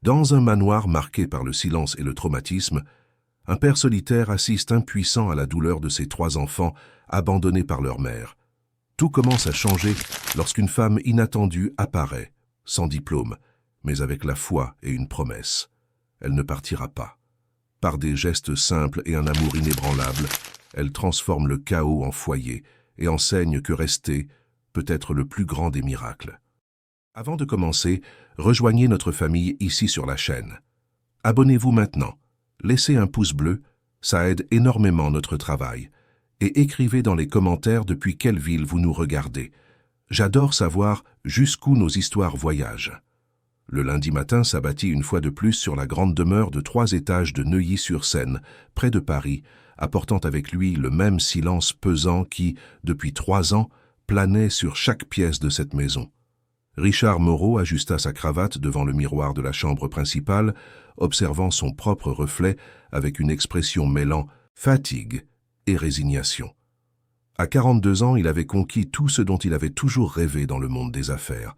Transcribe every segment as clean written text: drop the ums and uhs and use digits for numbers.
Dans un manoir marqué par le silence et le traumatisme, un père solitaire assiste impuissant à la douleur de ses 3 enfants abandonnés par leur mère. Tout commence à changer lorsqu'une femme inattendue apparaît, sans diplôme, mais avec la foi et une promesse. Elle ne partira pas. Par des gestes simples et un amour inébranlable, elle transforme le chaos en foyer et enseigne que rester peut être le plus grand des miracles. Avant de commencer, rejoignez notre famille ici sur la chaîne. Abonnez-vous maintenant, laissez un pouce bleu, ça aide énormément notre travail, et écrivez dans les commentaires depuis quelle ville vous nous regardez. J'adore savoir jusqu'où nos histoires voyagent. Le lundi matin s'abattit une fois de plus sur la grande demeure de 3 étages de Neuilly-sur-Seine, près de Paris, apportant avec lui le même silence pesant qui, depuis 3 ans, planait sur chaque pièce de cette maison. Richard Moreau ajusta sa cravate devant le miroir de la chambre principale, observant son propre reflet avec une expression mêlant fatigue et résignation. À 42 ans, il avait conquis tout ce dont il avait toujours rêvé dans le monde des affaires,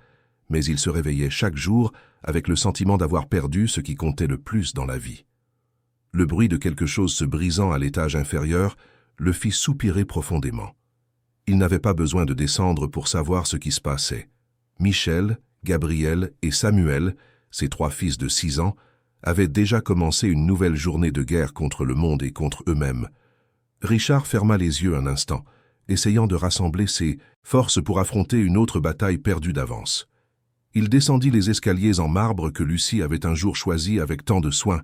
mais il se réveillait chaque jour avec le sentiment d'avoir perdu ce qui comptait le plus dans la vie. Le bruit de quelque chose se brisant à l'étage inférieur le fit soupirer profondément. Il n'avait pas besoin de descendre pour savoir ce qui se passait. Michel, Gabriel et Samuel, ses 3 fils de 6 ans, avaient déjà commencé une nouvelle journée de guerre contre le monde et contre eux-mêmes. Richard ferma les yeux un instant, essayant de rassembler ses forces pour affronter une autre bataille perdue d'avance. Il descendit les escaliers en marbre que Lucie avait un jour choisis avec tant de soin,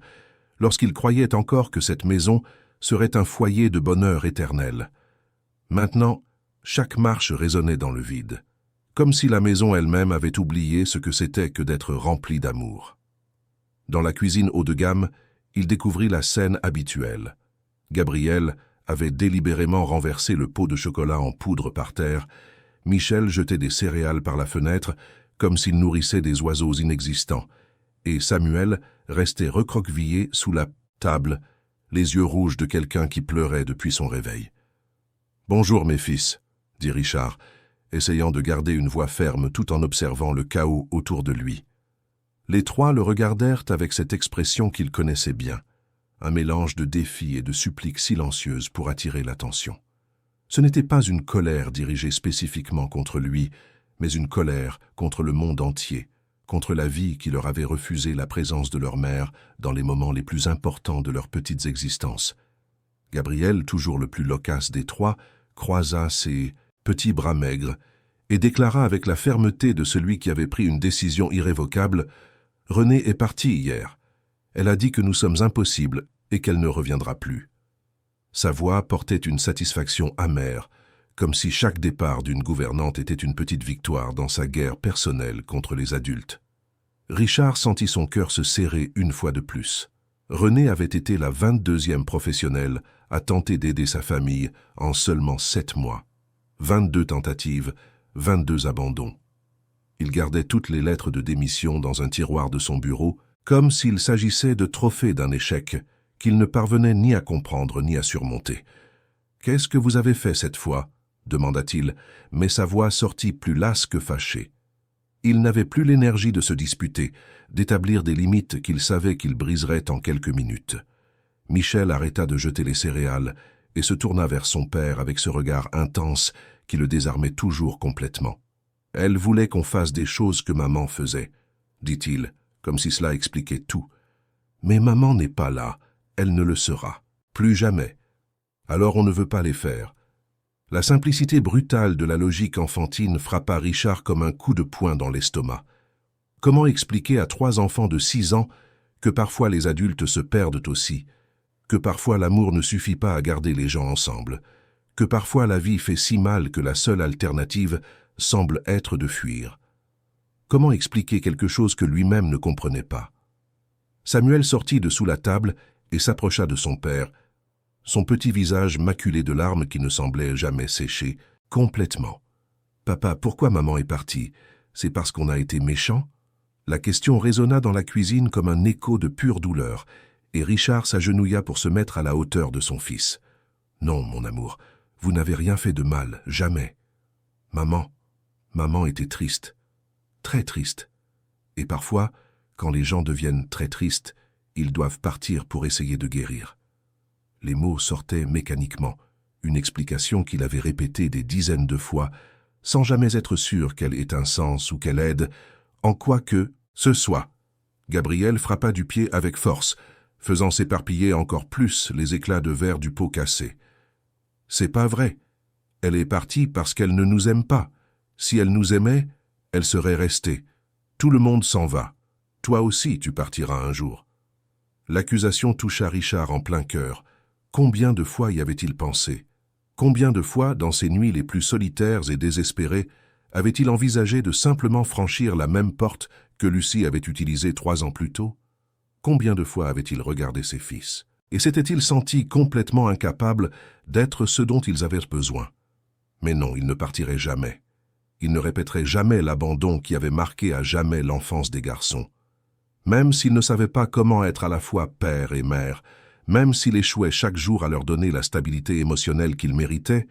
lorsqu'il croyait encore que cette maison serait un foyer de bonheur éternel. Maintenant, chaque marche résonnait dans le vide, comme si la maison elle-même avait oublié ce que c'était que d'être remplie d'amour. Dans la cuisine haut de gamme, il découvrit la scène habituelle. Gabriel avait délibérément renversé le pot de chocolat en poudre par terre, Michel jetait des céréales par la fenêtre, comme s'il nourrissait des oiseaux inexistants, et Samuel restait recroquevillé sous la table, les yeux rouges de quelqu'un qui pleurait depuis son réveil. « Bonjour mes fils », dit Richard, essayant de garder une voix ferme tout en observant le chaos autour de lui. Les 3 le regardèrent avec cette expression qu'ils connaissaient bien, un mélange de défi et de suppliques silencieuses pour attirer l'attention. Ce n'était pas une colère dirigée spécifiquement contre lui, mais une colère contre le monde entier, contre la vie qui leur avait refusé la présence de leur mère dans les moments les plus importants de leurs petites existences. Gabriel, toujours le plus loquace des 3, croisa ses petits bras maigres et déclara avec la fermeté de celui qui avait pris une décision irrévocable « Renée est partie hier. Elle a dit que nous sommes impossibles et qu'elle ne reviendra plus. » Sa voix portait une satisfaction amère, comme si chaque départ d'une gouvernante était une petite victoire dans sa guerre personnelle contre les adultes. Richard sentit son cœur se serrer une fois de plus. Renée avait été la 22e professionnelle à tenter d'aider sa famille en seulement 7 mois. 22 tentatives, 22 abandons. Il gardait toutes les lettres de démission dans un tiroir de son bureau, comme s'il s'agissait de trophées d'un échec qu'il ne parvenait ni à comprendre ni à surmonter. « Qu'est-ce que vous avez fait cette fois ?» demanda-t-il, mais sa voix sortit plus lasse que fâchée. Il n'avait plus l'énergie de se disputer, d'établir des limites qu'il savait qu'il briserait en quelques minutes. Michel arrêta de jeter les céréales et se tourna vers son père avec ce regard intense qui le désarmait toujours complètement. « Elle voulait qu'on fasse des choses que maman faisait, » dit-il, comme si cela expliquait tout. « Mais maman n'est pas là, elle ne le sera, plus jamais. Alors on ne veut pas les faire. » La simplicité brutale de la logique enfantine frappa Richard comme un coup de poing dans l'estomac. Comment expliquer à 3 enfants de 6 ans que parfois les adultes se perdent aussi, que parfois l'amour ne suffit pas à garder les gens ensemble, que parfois la vie fait si mal que la seule alternative semble être de fuir? Comment expliquer quelque chose que lui-même ne comprenait pas? Samuel sortit de sous la table et s'approcha de son père, son petit visage maculé de larmes qui ne semblaient jamais sécher, complètement. « Papa, pourquoi maman est partie? C'est parce qu'on a été méchant ?» La question résonna dans la cuisine comme un écho de pure douleur, et Richard s'agenouilla pour se mettre à la hauteur de son fils. « Non, mon amour, vous n'avez rien fait de mal, jamais. Maman était triste, très triste. Et parfois, Quand les gens deviennent très tristes, ils doivent partir pour essayer de guérir. Les mots sortaient mécaniquement, une explication qu'il avait répétée des dizaines de fois, sans jamais être sûr qu'elle ait un sens ou qu'elle aide, en quoi que ce soit. Gabriel frappa du pied avec force, faisant s'éparpiller encore plus les éclats de verre du pot cassé. « C'est pas vrai. Elle est partie parce qu'elle ne nous aime pas. Si elle nous aimait, elle serait restée. Tout le monde s'en va. Toi aussi, tu partiras un jour. » L'accusation toucha Richard en plein cœur. Combien de fois y avait-il pensé? Combien de fois, dans ses nuits les plus solitaires et désespérées, avait-il envisagé de simplement franchir la même porte que Lucie avait utilisée 3 ans plus tôt? Combien de fois avait-il regardé ses fils? Et s'était-il senti complètement incapable d'être ce dont ils avaient besoin? Mais non, il ne partirait jamais. Il ne répéterait jamais l'abandon qui avait marqué à jamais l'enfance des garçons. Même s'il ne savait pas comment être à la fois père et mère, même s'il échouait chaque jour à leur donner la stabilité émotionnelle qu'ils méritaient,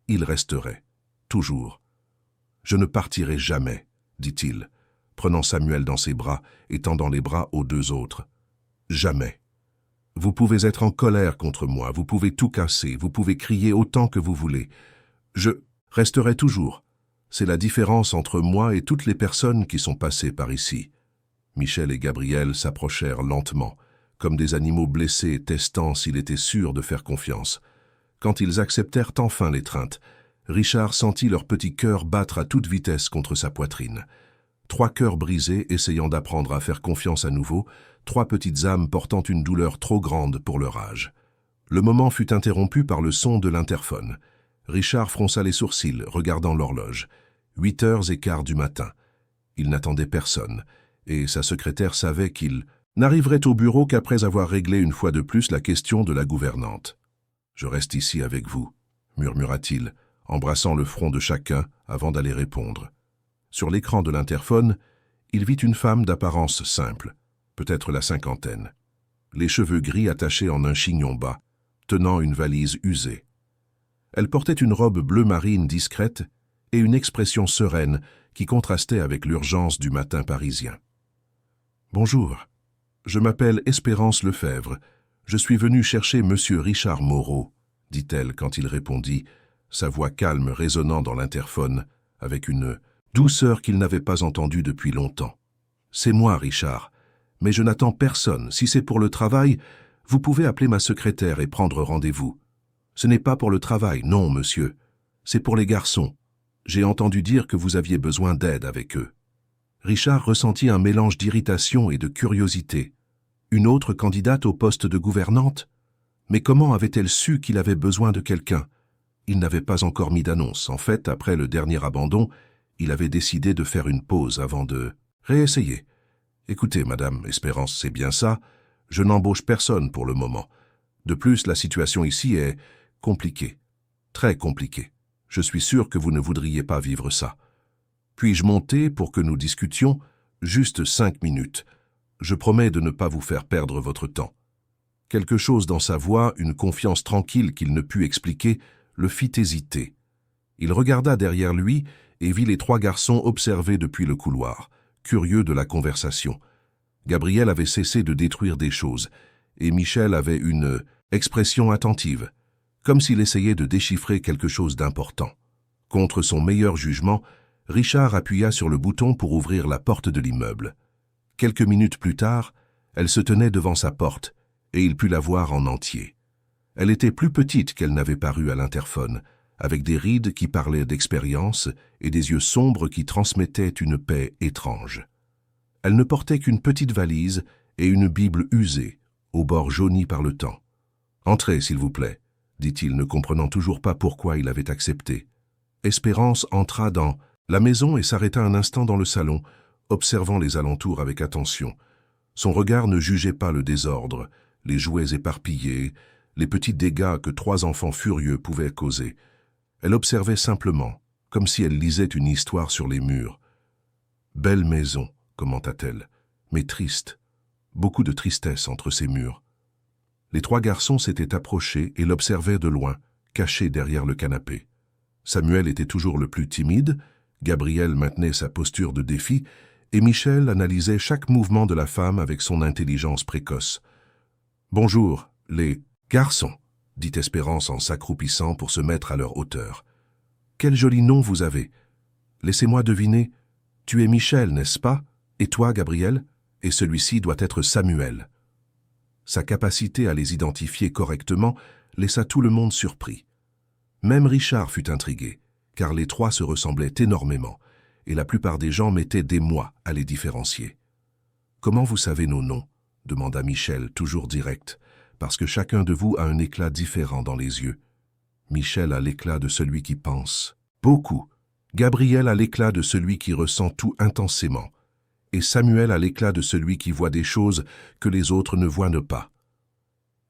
il resterait, toujours. « Je ne partirai jamais, » dit-il, prenant Samuel dans ses bras et tendant les bras aux 2 autres. « Jamais. Vous pouvez être en colère contre moi, vous pouvez tout casser, vous pouvez crier autant que vous voulez. Je resterai toujours. C'est la différence entre moi et toutes les personnes qui sont passées par ici. » Michel et Gabriel s'approchèrent lentement, comme des animaux blessés testant s'il était sûr de faire confiance. Quand ils acceptèrent enfin l'étreinte, Richard sentit leur petit cœur battre à toute vitesse contre sa poitrine. 3 cœurs brisés essayant d'apprendre à faire confiance à nouveau, 3 petites âmes portant une douleur trop grande pour leur âge. Le moment fut interrompu par le son de l'interphone. Richard fronça les sourcils, regardant l'horloge. 8h15 du matin. Il n'attendait personne, et sa secrétaire savait qu'il n'arriverait au bureau qu'après avoir réglé une fois de plus la question de la gouvernante. « Je reste ici avec vous », murmura-t-il, embrassant le front de chacun avant d'aller répondre. Sur l'écran de l'interphone, il vit une femme d'apparence simple, peut-être la 50aine. Les cheveux gris attachés en un chignon bas, tenant une valise usée. Elle portait une robe bleu marine discrète et une expression sereine qui contrastait avec l'urgence du matin parisien. « Bonjour. Je m'appelle Espérance Lefebvre. Je suis venue chercher Monsieur Richard Moreau, dit-elle quand il répondit, sa voix calme résonnant dans l'interphone, avec une douceur qu'il n'avait pas entendue depuis longtemps. « C'est moi, Richard, mais je n'attends personne. Si c'est pour le travail, vous pouvez appeler ma secrétaire et prendre rendez-vous. Ce n'est pas pour le travail, non, monsieur. C'est pour les garçons. J'ai entendu dire que vous aviez besoin d'aide avec eux. » Richard ressentit un mélange d'irritation et de curiosité. Une autre candidate au poste de gouvernante? Mais comment avait-elle su qu'il avait besoin de quelqu'un? Il n'avait pas encore mis d'annonce. En fait, après le dernier abandon, il avait décidé de faire une pause avant de réessayer. « Écoutez, madame Espérance, c'est bien ça. Je n'embauche personne pour le moment. De plus, la situation ici est compliquée. Très compliquée. Je suis sûr que vous ne voudriez pas vivre ça. Puis-je monter pour que nous discutions? Juste 5 minutes. Je promets de ne pas vous faire perdre votre temps. » Quelque chose dans sa voix, une confiance tranquille qu'il ne put expliquer, le fit hésiter. Il regarda derrière lui et vit les 3 garçons observer depuis le couloir, curieux de la conversation. Gabriel avait cessé de détruire des choses, et Michel avait une expression attentive, comme s'il essayait de déchiffrer quelque chose d'important. Contre son meilleur jugement, Richard appuya sur le bouton pour ouvrir la porte de l'immeuble. Quelques minutes plus tard, elle se tenait devant sa porte, et il put la voir en entier. Elle était plus petite qu'elle n'avait paru à l'interphone, avec des rides qui parlaient d'expérience et des yeux sombres qui transmettaient une paix étrange. Elle ne portait qu'une petite valise et une Bible usée, au bord jauni par le temps. « Entrez, s'il vous plaît », dit-il, ne comprenant toujours pas pourquoi il avait accepté. Espérance entra dans la maison et s'arrêta un instant dans le salon, observant les alentours avec attention. Son regard ne jugeait pas le désordre, les jouets éparpillés, les petits dégâts que 3 enfants furieux pouvaient causer. Elle observait simplement, comme si elle lisait une histoire sur les murs. « Belle maison », commenta-t-elle, « mais triste. Beaucoup de tristesse entre ces murs. » Les 3 garçons s'étaient approchés et l'observaient de loin, cachés derrière le canapé. Samuel était toujours le plus timide, Gabriel maintenait sa posture de défi, et Michel analysait chaque mouvement de la femme avec son intelligence précoce. « Bonjour, les garçons », dit Espérance en s'accroupissant pour se mettre à leur hauteur. « Quel joli nom vous avez. Laissez-moi deviner. Tu es Michel, n'est-ce pas? Et toi, Gabriel? Et celui-ci doit être Samuel. » Sa capacité à les identifier correctement laissa tout le monde surpris. Même Richard fut intrigué, car les trois se ressemblaient énormément, et la plupart des gens mettaient des mois à les différencier. « Comment vous savez nos noms ?» demanda Michel, toujours direct, parce que chacun de vous a un éclat différent dans les yeux. Michel a l'éclat de celui qui pense. Beaucoup. Gabriel a l'éclat de celui qui ressent tout intensément. Et Samuel a l'éclat de celui qui voit des choses que les autres ne voient pas.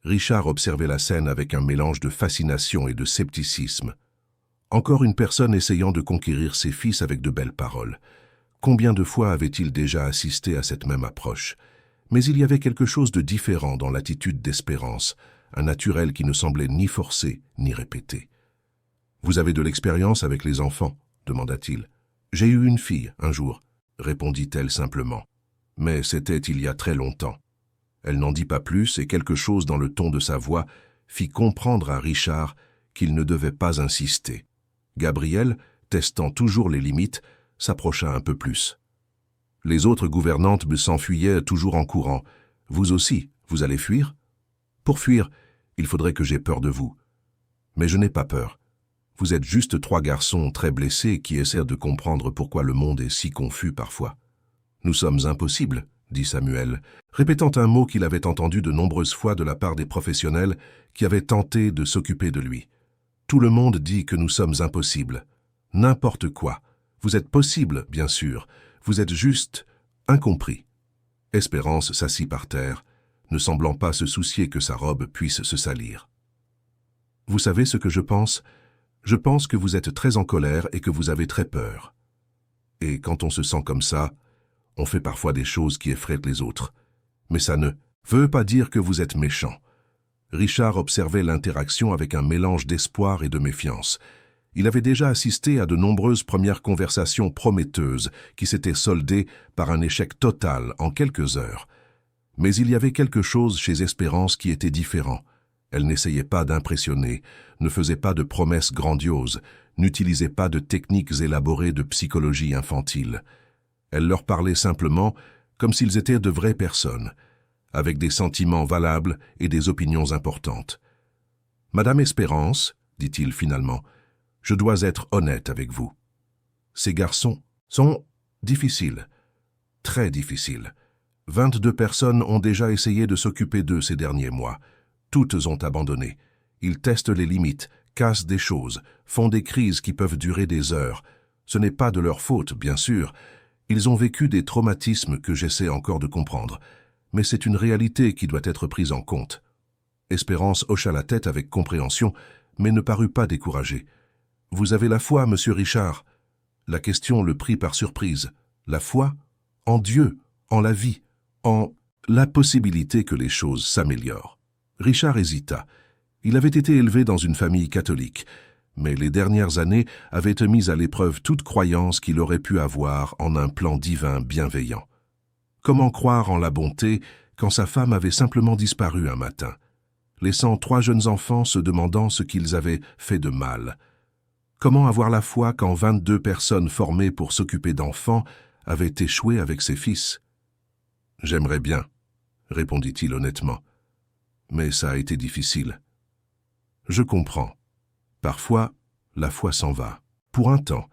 Richard observait la scène avec un mélange de fascination et de scepticisme. Encore une personne essayant de conquérir ses fils avec de belles paroles. Combien de fois avait-il déjà assisté à cette même approche? Mais il y avait quelque chose de différent dans l'attitude d'Espérance, un naturel qui ne semblait ni forcé ni répété. « Vous avez de l'expérience avec les enfants ?» demanda-t-il. « J'ai eu une fille, un jour, » répondit-elle simplement. « Mais c'était il y a très longtemps. » Elle n'en dit pas plus et quelque chose dans le ton de sa voix fit comprendre à Richard qu'il ne devait pas insister. Gabriel, testant toujours les limites, s'approcha un peu plus. Les autres gouvernantes s'enfuyaient toujours en courant. « Vous aussi, vous allez fuir ?»« Pour fuir, il faudrait que j'aie peur de vous. Mais je n'ai pas peur. Vous êtes juste trois garçons très blessés qui essaient de comprendre pourquoi le monde est si confus parfois. »« Nous sommes impossibles, » dit Samuel, répétant un mot qu'il avait entendu de nombreuses fois de la part des professionnels qui avaient tenté de s'occuper de lui. « Tout le monde dit que nous sommes impossibles. N'importe quoi. Vous êtes possible, bien sûr. Vous êtes juste incompris. » Espérance s'assit par terre, ne semblant pas se soucier que sa robe puisse se salir. « Vous savez ce que je pense? Je pense que vous êtes très en colère et que vous avez très peur. Et quand on se sent comme ça, on fait parfois des choses qui effraient les autres. Mais ça ne veut pas dire que vous êtes méchant. » Richard observait l'interaction avec un mélange d'espoir et de méfiance. Il avait déjà assisté à de nombreuses premières conversations prometteuses qui s'étaient soldées par un échec total en quelques heures. Mais il y avait quelque chose chez Espérance qui était différent. Elle n'essayait pas d'impressionner, ne faisait pas de promesses grandioses, n'utilisait pas de techniques élaborées de psychologie infantile. Elle leur parlait simplement comme s'ils étaient de vraies personnes, avec des sentiments valables et des opinions importantes. « Madame Espérance, dit-il finalement, je dois être honnête avec vous. Ces garçons sont difficiles, très difficiles. 22 personnes ont déjà essayé de s'occuper d'eux ces derniers mois. Toutes ont abandonné. Ils testent les limites, cassent des choses, font des crises qui peuvent durer des heures. Ce n'est pas de leur faute, bien sûr. Ils ont vécu des traumatismes que j'essaie encore de comprendre. Mais c'est une réalité qui doit être prise en compte. » Espérance hocha la tête avec compréhension, mais ne parut pas découragée. « Vous avez la foi, monsieur Richard ?» La question le prit par surprise. La foi? En Dieu, en la vie, en la possibilité que les choses s'améliorent. Richard hésita. Il avait été élevé dans une famille catholique, mais les dernières années avaient mis à l'épreuve toute croyance qu'il aurait pu avoir en un plan divin bienveillant. Comment croire en la bonté quand sa femme avait simplement disparu un matin, laissant 3 jeunes enfants se demandant ce qu'ils avaient fait de mal? Comment avoir la foi quand 22 personnes formées pour s'occuper d'enfants avaient échoué avec ses fils? « J'aimerais bien, » répondit-il honnêtement, « mais ça a été difficile. » « Je comprends. Parfois, la foi s'en va, pour un temps,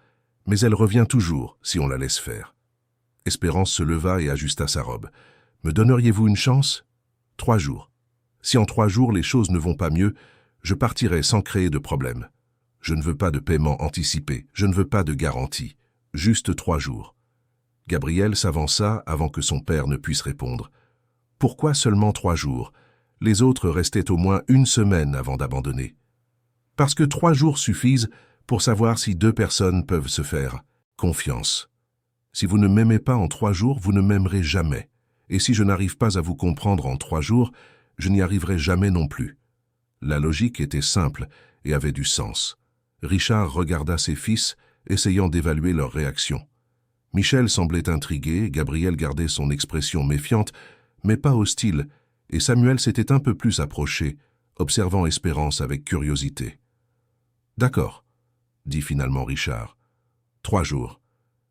mais elle revient toujours si on la laisse faire. » Espérance se leva et ajusta sa robe. « Me donneriez-vous une chance? 3 jours. Si en 3 jours les choses ne vont pas mieux, je partirai sans créer de problème. Je ne veux pas de paiement anticipé, je ne veux pas de garantie. Juste 3 jours. » Gabriel s'avança avant que son père ne puisse répondre. « Pourquoi seulement 3 jours? Les autres restaient au moins 1 semaine avant d'abandonner. »« Parce que 3 jours suffisent pour savoir si 2 personnes peuvent se faire confiance. Si vous ne m'aimez pas en 3 jours, vous ne m'aimerez jamais. Et si je n'arrive pas à vous comprendre en 3 jours, je n'y arriverai jamais non plus. » La logique était simple et avait du sens. Richard regarda ses fils, essayant d'évaluer leur réaction. Michel semblait intrigué, Gabriel gardait son expression méfiante, mais pas hostile, et Samuel s'était un peu plus approché, observant Espérance avec curiosité. « D'accord, » dit finalement Richard. « 3 jours.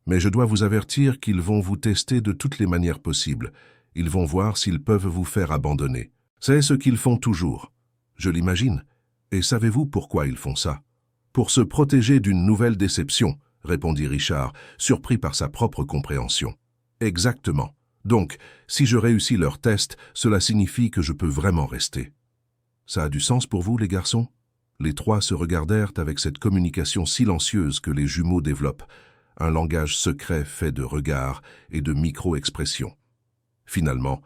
Mais je dois vous avertir qu'ils vont vous tester de toutes les manières possibles. Ils vont voir s'ils peuvent vous faire abandonner. C'est ce qu'ils font toujours. Je l'imagine. Et savez-vous pourquoi ils font ça? Pour se protéger d'une nouvelle déception, répondit Richard, surpris par sa propre compréhension. Exactement. Donc, si je réussis leur test, cela signifie que je peux vraiment rester. Ça a du sens pour vous, les garçons? Les 3 se regardèrent avec cette communication silencieuse que les jumeaux développent, un langage secret fait de regards et de micro-expressions. Finalement,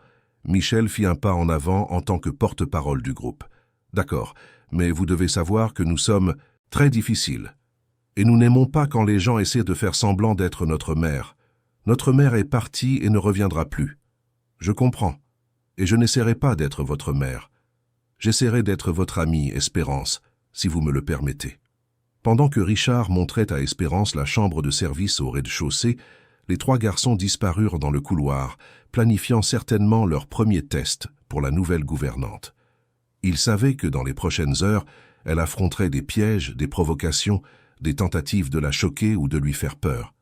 Michel fit un pas en avant en tant que porte-parole du groupe. « D'accord, mais vous devez savoir que nous sommes très difficiles. Et nous n'aimons pas quand les gens essaient de faire semblant d'être notre mère. Notre mère est partie et ne reviendra plus. Je comprends. Et je n'essaierai pas d'être votre mère. J'essaierai d'être votre amie, Espérance, si vous me le permettez. » Pendant que Richard montrait à Espérance la chambre de service au rez-de-chaussée, les 3 garçons disparurent dans le couloir, planifiant certainement leur premier test pour la nouvelle gouvernante. Ils savaient que dans les prochaines heures, elle affronterait des pièges, des provocations, des tentatives de la choquer ou de lui faire peur.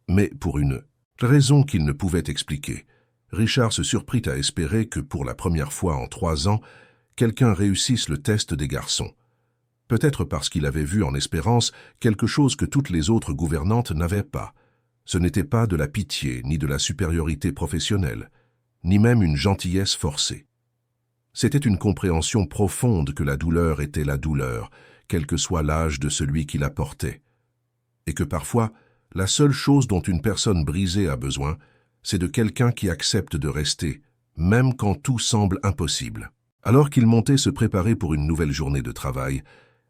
Mais pour une raison qu'il ne pouvait expliquer, Richard se surprit à espérer que pour la première fois en 3 ans, quelqu'un réussisse le test des garçons. Peut-être parce qu'il avait vu en Espérance quelque chose que toutes les autres gouvernantes n'avaient pas. Ce n'était pas de la pitié, ni de la supériorité professionnelle, ni même une gentillesse forcée. C'était une compréhension profonde que la douleur était la douleur, quel que soit l'âge de celui qui la portait. Et que parfois, la seule chose dont une personne brisée a besoin, c'est de quelqu'un qui accepte de rester, même quand tout semble impossible. Alors qu'il montait se préparer pour une nouvelle journée de travail,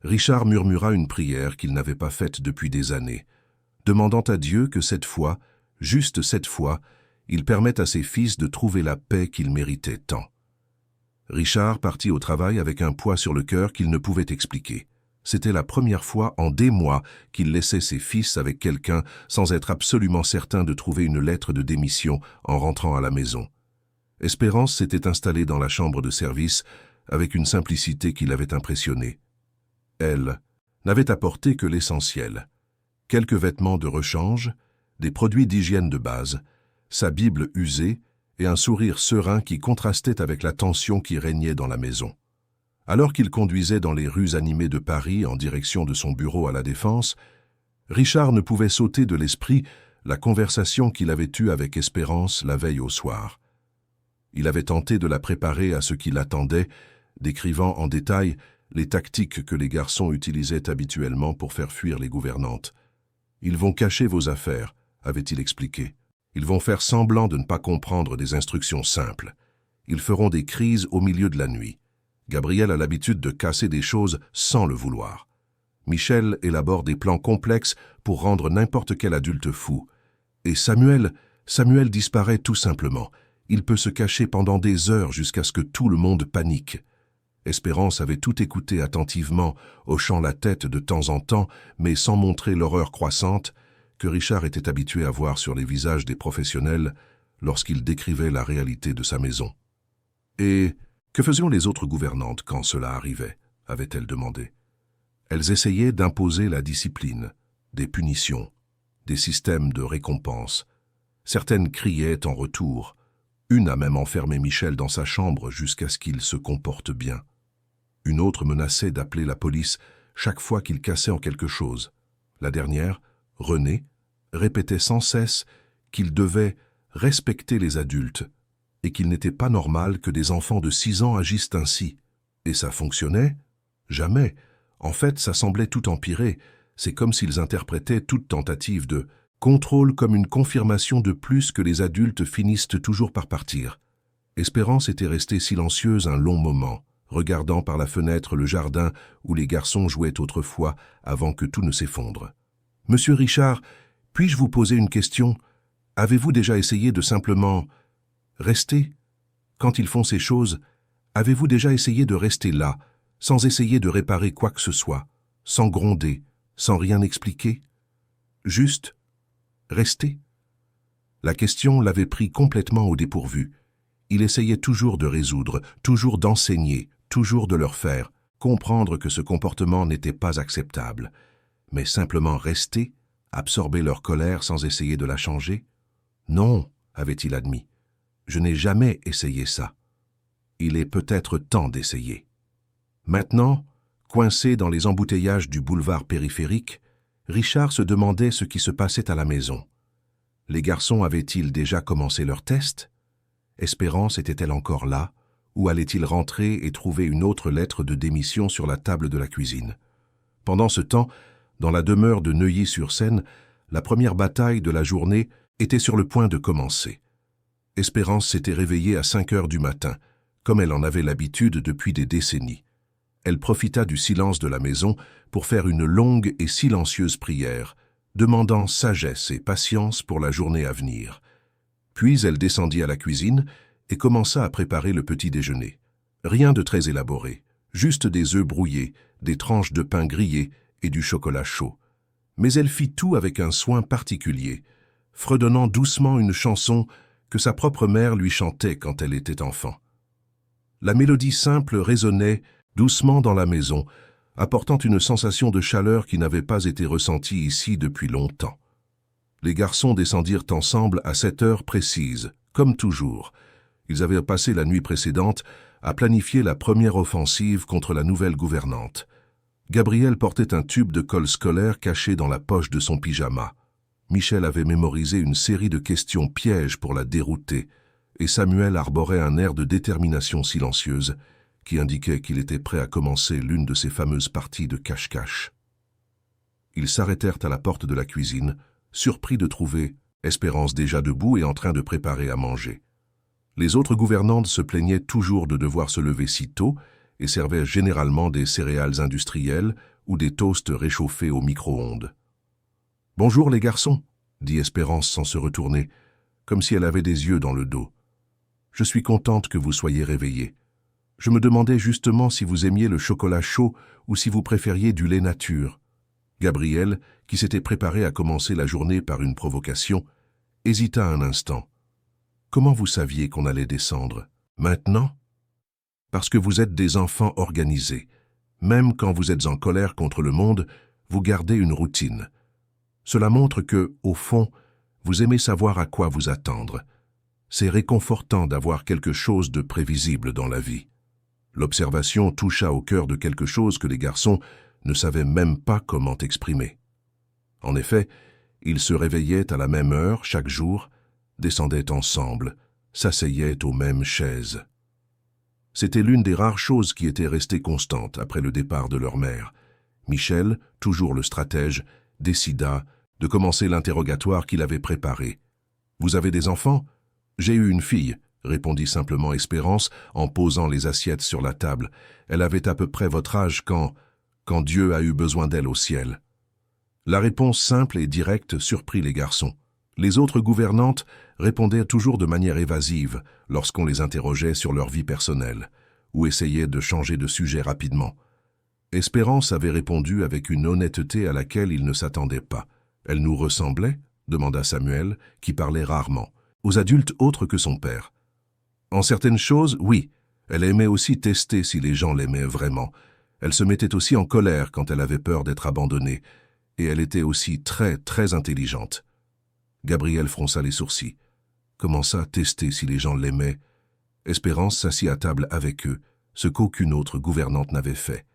Richard murmura une prière qu'il n'avait pas faite depuis des années, demandant à Dieu que cette fois, juste cette fois, il permette à ses fils de trouver la paix qu'ils méritaient tant. Richard partit au travail avec un poids sur le cœur qu'il ne pouvait expliquer. C'était la première fois en des mois qu'il laissait ses fils avec quelqu'un sans être absolument certain de trouver une lettre de démission en rentrant à la maison. Espérance s'était installée dans la chambre de service avec une simplicité qui l'avait impressionné. Elle n'avait apporté que l'essentiel. Quelques vêtements de rechange, des produits d'hygiène de base, sa Bible usée et un sourire serein qui contrastait avec la tension qui régnait dans la maison. Alors qu'il conduisait dans les rues animées de Paris en direction de son bureau à la Défense, Richard ne pouvait s'ôter de l'esprit la conversation qu'il avait eue avec Espérance la veille au soir. Il avait tenté de la préparer à ce qui l'attendait, décrivant en détail les tactiques que les garçons utilisaient habituellement pour faire fuir les gouvernantes. « Ils vont cacher vos affaires », avait-il expliqué. « Ils vont faire semblant de ne pas comprendre des instructions simples. Ils feront des crises au milieu de la nuit. Gabriel a l'habitude de casser des choses sans le vouloir. Michel élabore des plans complexes pour rendre n'importe quel adulte fou. Et Samuel disparaît tout simplement. Il peut se cacher pendant des heures jusqu'à ce que tout le monde panique. » Espérance avait tout écouté attentivement, hochant la tête de temps en temps, mais sans montrer l'horreur croissante que Richard était habitué à voir sur les visages des professionnels lorsqu'ils décrivaient la réalité de sa maison. « Et que faisaient les autres gouvernantes quand cela arrivait ?» avait-elle demandé. Elles essayaient d'imposer la discipline, des punitions, des systèmes de récompense. Certaines criaient en retour. Une a même enfermé Michel dans sa chambre jusqu'à ce qu'il se comporte bien. Une autre menaçait d'appeler la police chaque fois qu'il cassait en quelque chose. La dernière, René, répétait sans cesse qu'il devait respecter les adultes et qu'il n'était pas normal que des enfants de 6 ans agissent ainsi. Et ça fonctionnait? Jamais. En fait, ça semblait tout empirer. C'est comme s'ils interprétaient toute tentative de contrôle comme une confirmation de plus que les adultes finissent toujours par partir. Espérance était restée silencieuse un long moment, regardant par la fenêtre le jardin où les garçons jouaient autrefois avant que tout ne s'effondre. « Monsieur Richard, puis-je vous poser une question? Avez-vous déjà essayé de simplement rester? Quand ils font ces choses, avez-vous déjà essayé de rester là, sans essayer de réparer quoi que ce soit, sans gronder, sans rien expliquer? Juste rester? La question l'avait pris complètement au dépourvu. Il essayait toujours de résoudre, toujours d'enseigner, toujours de leur faire comprendre que ce comportement n'était pas acceptable. Mais simplement rester, absorber leur colère sans essayer de la changer? Non, avait-il admis. Je n'ai jamais essayé ça. Il est peut-être temps d'essayer. Maintenant, coincé dans les embouteillages du boulevard périphérique, Richard se demandait ce qui se passait à la maison. Les garçons avaient-ils déjà commencé leur test? Espérance était-elle encore là, ou allait-il rentrer et trouver une autre lettre de démission sur la table de la cuisine? Pendant ce temps, dans la demeure de Neuilly-sur-Seine, la première bataille de la journée était sur le point de commencer. Espérance s'était réveillée à 5 heures du matin, comme elle en avait l'habitude depuis des décennies. Elle profita du silence de la maison pour faire une longue et silencieuse prière, demandant sagesse et patience pour la journée à venir. Puis elle descendit à la cuisine et commença à préparer le petit déjeuner. Rien de très élaboré, juste des œufs brouillés, des tranches de pain grillées et du chocolat chaud. Mais elle fit tout avec un soin particulier, fredonnant doucement une chanson que sa propre mère lui chantait quand elle était enfant. La mélodie simple résonnait doucement dans la maison, apportant une sensation de chaleur qui n'avait pas été ressentie ici depuis longtemps. Les garçons descendirent ensemble à 7 heures précises, comme toujours. Ils avaient passé la nuit précédente à planifier la première offensive contre la nouvelle gouvernante. Gabriel portait un tube de colle scolaire caché dans la poche de son pyjama. Michel avait mémorisé une série de questions pièges pour la dérouter, et Samuel arborait un air de détermination silencieuse qui indiquait qu'il était prêt à commencer l'une de ces fameuses parties de cache-cache. Ils s'arrêtèrent à la porte de la cuisine, surpris de trouver Espérance déjà debout et en train de préparer à manger. Les autres gouvernantes se plaignaient toujours de devoir se lever si tôt et servaient généralement des céréales industrielles ou des toasts réchauffés au micro-ondes. « Bonjour les garçons », dit Espérance sans se retourner, comme si elle avait des yeux dans le dos. « Je suis contente que vous soyez réveillés. Je me demandais justement si vous aimiez le chocolat chaud ou si vous préfériez du lait nature. » Gabriel, qui s'était préparé à commencer la journée par une provocation, hésita un instant. « Comment vous saviez qu'on allait descendre? Maintenant? » « Parce que vous êtes des enfants organisés. Même quand vous êtes en colère contre le monde, vous gardez une routine. Cela montre que, au fond, vous aimez savoir à quoi vous attendre. C'est réconfortant d'avoir quelque chose de prévisible dans la vie. » L'observation toucha au cœur de quelque chose que les garçons ne savaient même pas comment exprimer. En effet, ils se réveillaient à la même heure chaque jour, descendaient ensemble, s'asseyaient aux mêmes chaises. C'était l'une des rares choses qui étaient restées constantes après le départ de leur mère. Michel, toujours le stratège, décida de commencer l'interrogatoire qu'il avait préparé. « Vous avez des enfants? »« J'ai eu une fille, » répondit simplement Espérance en posant les assiettes sur la table. « Elle avait à peu près votre âge quand Dieu a eu besoin d'elle au ciel. » La réponse simple et directe surprit les garçons. Les autres gouvernantes répondaient toujours de manière évasive lorsqu'on les interrogeait sur leur vie personnelle, ou essayaient de changer de sujet rapidement. Espérance avait répondu avec une honnêteté à laquelle il ne s'attendait pas. « Elle nous ressemblait ?» demanda Samuel, qui parlait rarement, aux adultes autres que son père. « En certaines choses, oui. Elle aimait aussi tester si les gens l'aimaient vraiment. Elle se mettait aussi en colère quand elle avait peur d'être abandonnée, et elle était aussi très, très intelligente. » Gabriel fronça les sourcils. Comment ça, tester si les gens l'aimaient? Espérance s'assit à table avec eux, ce qu'aucune autre gouvernante n'avait fait.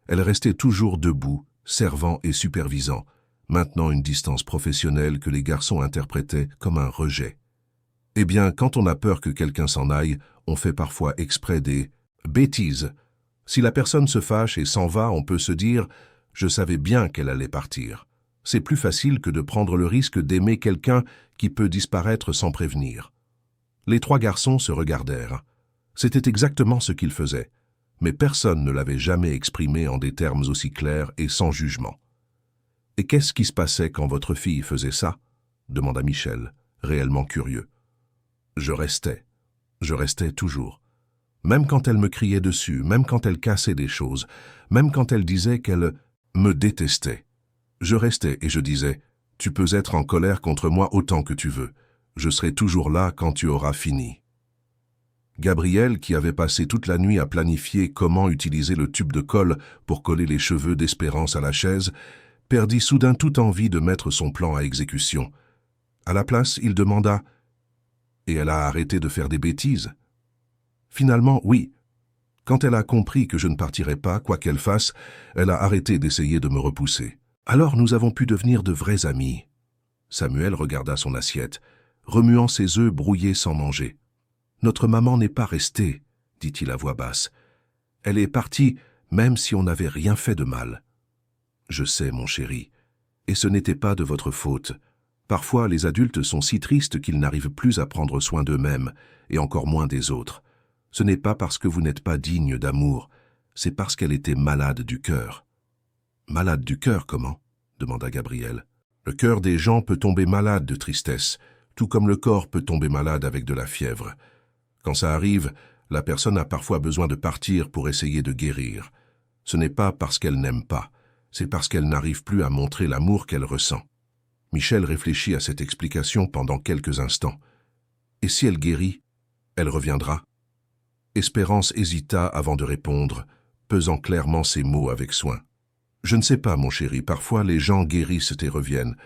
Elle restait toujours debout, servant et supervisant, maintenant une distance professionnelle que les garçons interprétaient comme un rejet. Eh bien, quand on a peur que quelqu'un s'en aille, on fait parfois exprès des bêtises. Si la personne se fâche et s'en va, on peut se dire « je savais bien qu'elle allait partir ». C'est plus facile que de prendre le risque d'aimer quelqu'un qui peut disparaître sans prévenir. Les trois garçons se regardèrent. C'était exactement ce qu'ils faisaient, mais personne ne l'avait jamais exprimé en des termes aussi clairs et sans jugement. « Et qu'est-ce qui se passait quand votre fille faisait ça ?» demanda Michel, réellement curieux. Je restais toujours. Même quand elle me criait dessus, même quand elle cassait des choses, même quand elle disait qu'elle me détestait. Je restais et je disais « Tu peux être en colère contre moi autant que tu veux. Je serai toujours là quand tu auras fini. » Gabriel, qui avait passé toute la nuit à planifier comment utiliser le tube de colle pour coller les cheveux d'Espérance à la chaise, perdit soudain toute envie de mettre son plan à exécution. À la place, il demanda « Et elle a arrêté de faire des bêtises ?» Finalement, oui. Quand elle a compris que je ne partirais pas, quoi qu'elle fasse, elle a arrêté d'essayer de me repousser. Alors nous avons pu devenir de vrais amis. Samuel regarda son assiette, remuant ses œufs brouillés sans manger. « Notre maman n'est pas restée, » dit-il à voix basse. « Elle est partie, même si on n'avait rien fait de mal. »« Je sais, mon chéri, et ce n'était pas de votre faute. Parfois, les adultes sont si tristes qu'ils n'arrivent plus à prendre soin d'eux-mêmes, et encore moins des autres. Ce n'est pas parce que vous n'êtes pas digne d'amour, c'est parce qu'elle était malade du cœur. »« Malade du cœur, comment ?» demanda Gabriel. « Le cœur des gens peut tomber malade de tristesse, tout comme le corps peut tomber malade avec de la fièvre. Quand ça arrive, la personne a parfois besoin de partir pour essayer de guérir. Ce n'est pas parce qu'elle n'aime pas, c'est parce qu'elle n'arrive plus à montrer l'amour qu'elle ressent. » Michel réfléchit à cette explication pendant quelques instants. « Et si elle guérit, elle reviendra ?» Espérance hésita avant de répondre, pesant clairement ses mots avec soin. « Je ne sais pas, mon chéri, parfois les gens guérissent et reviennent.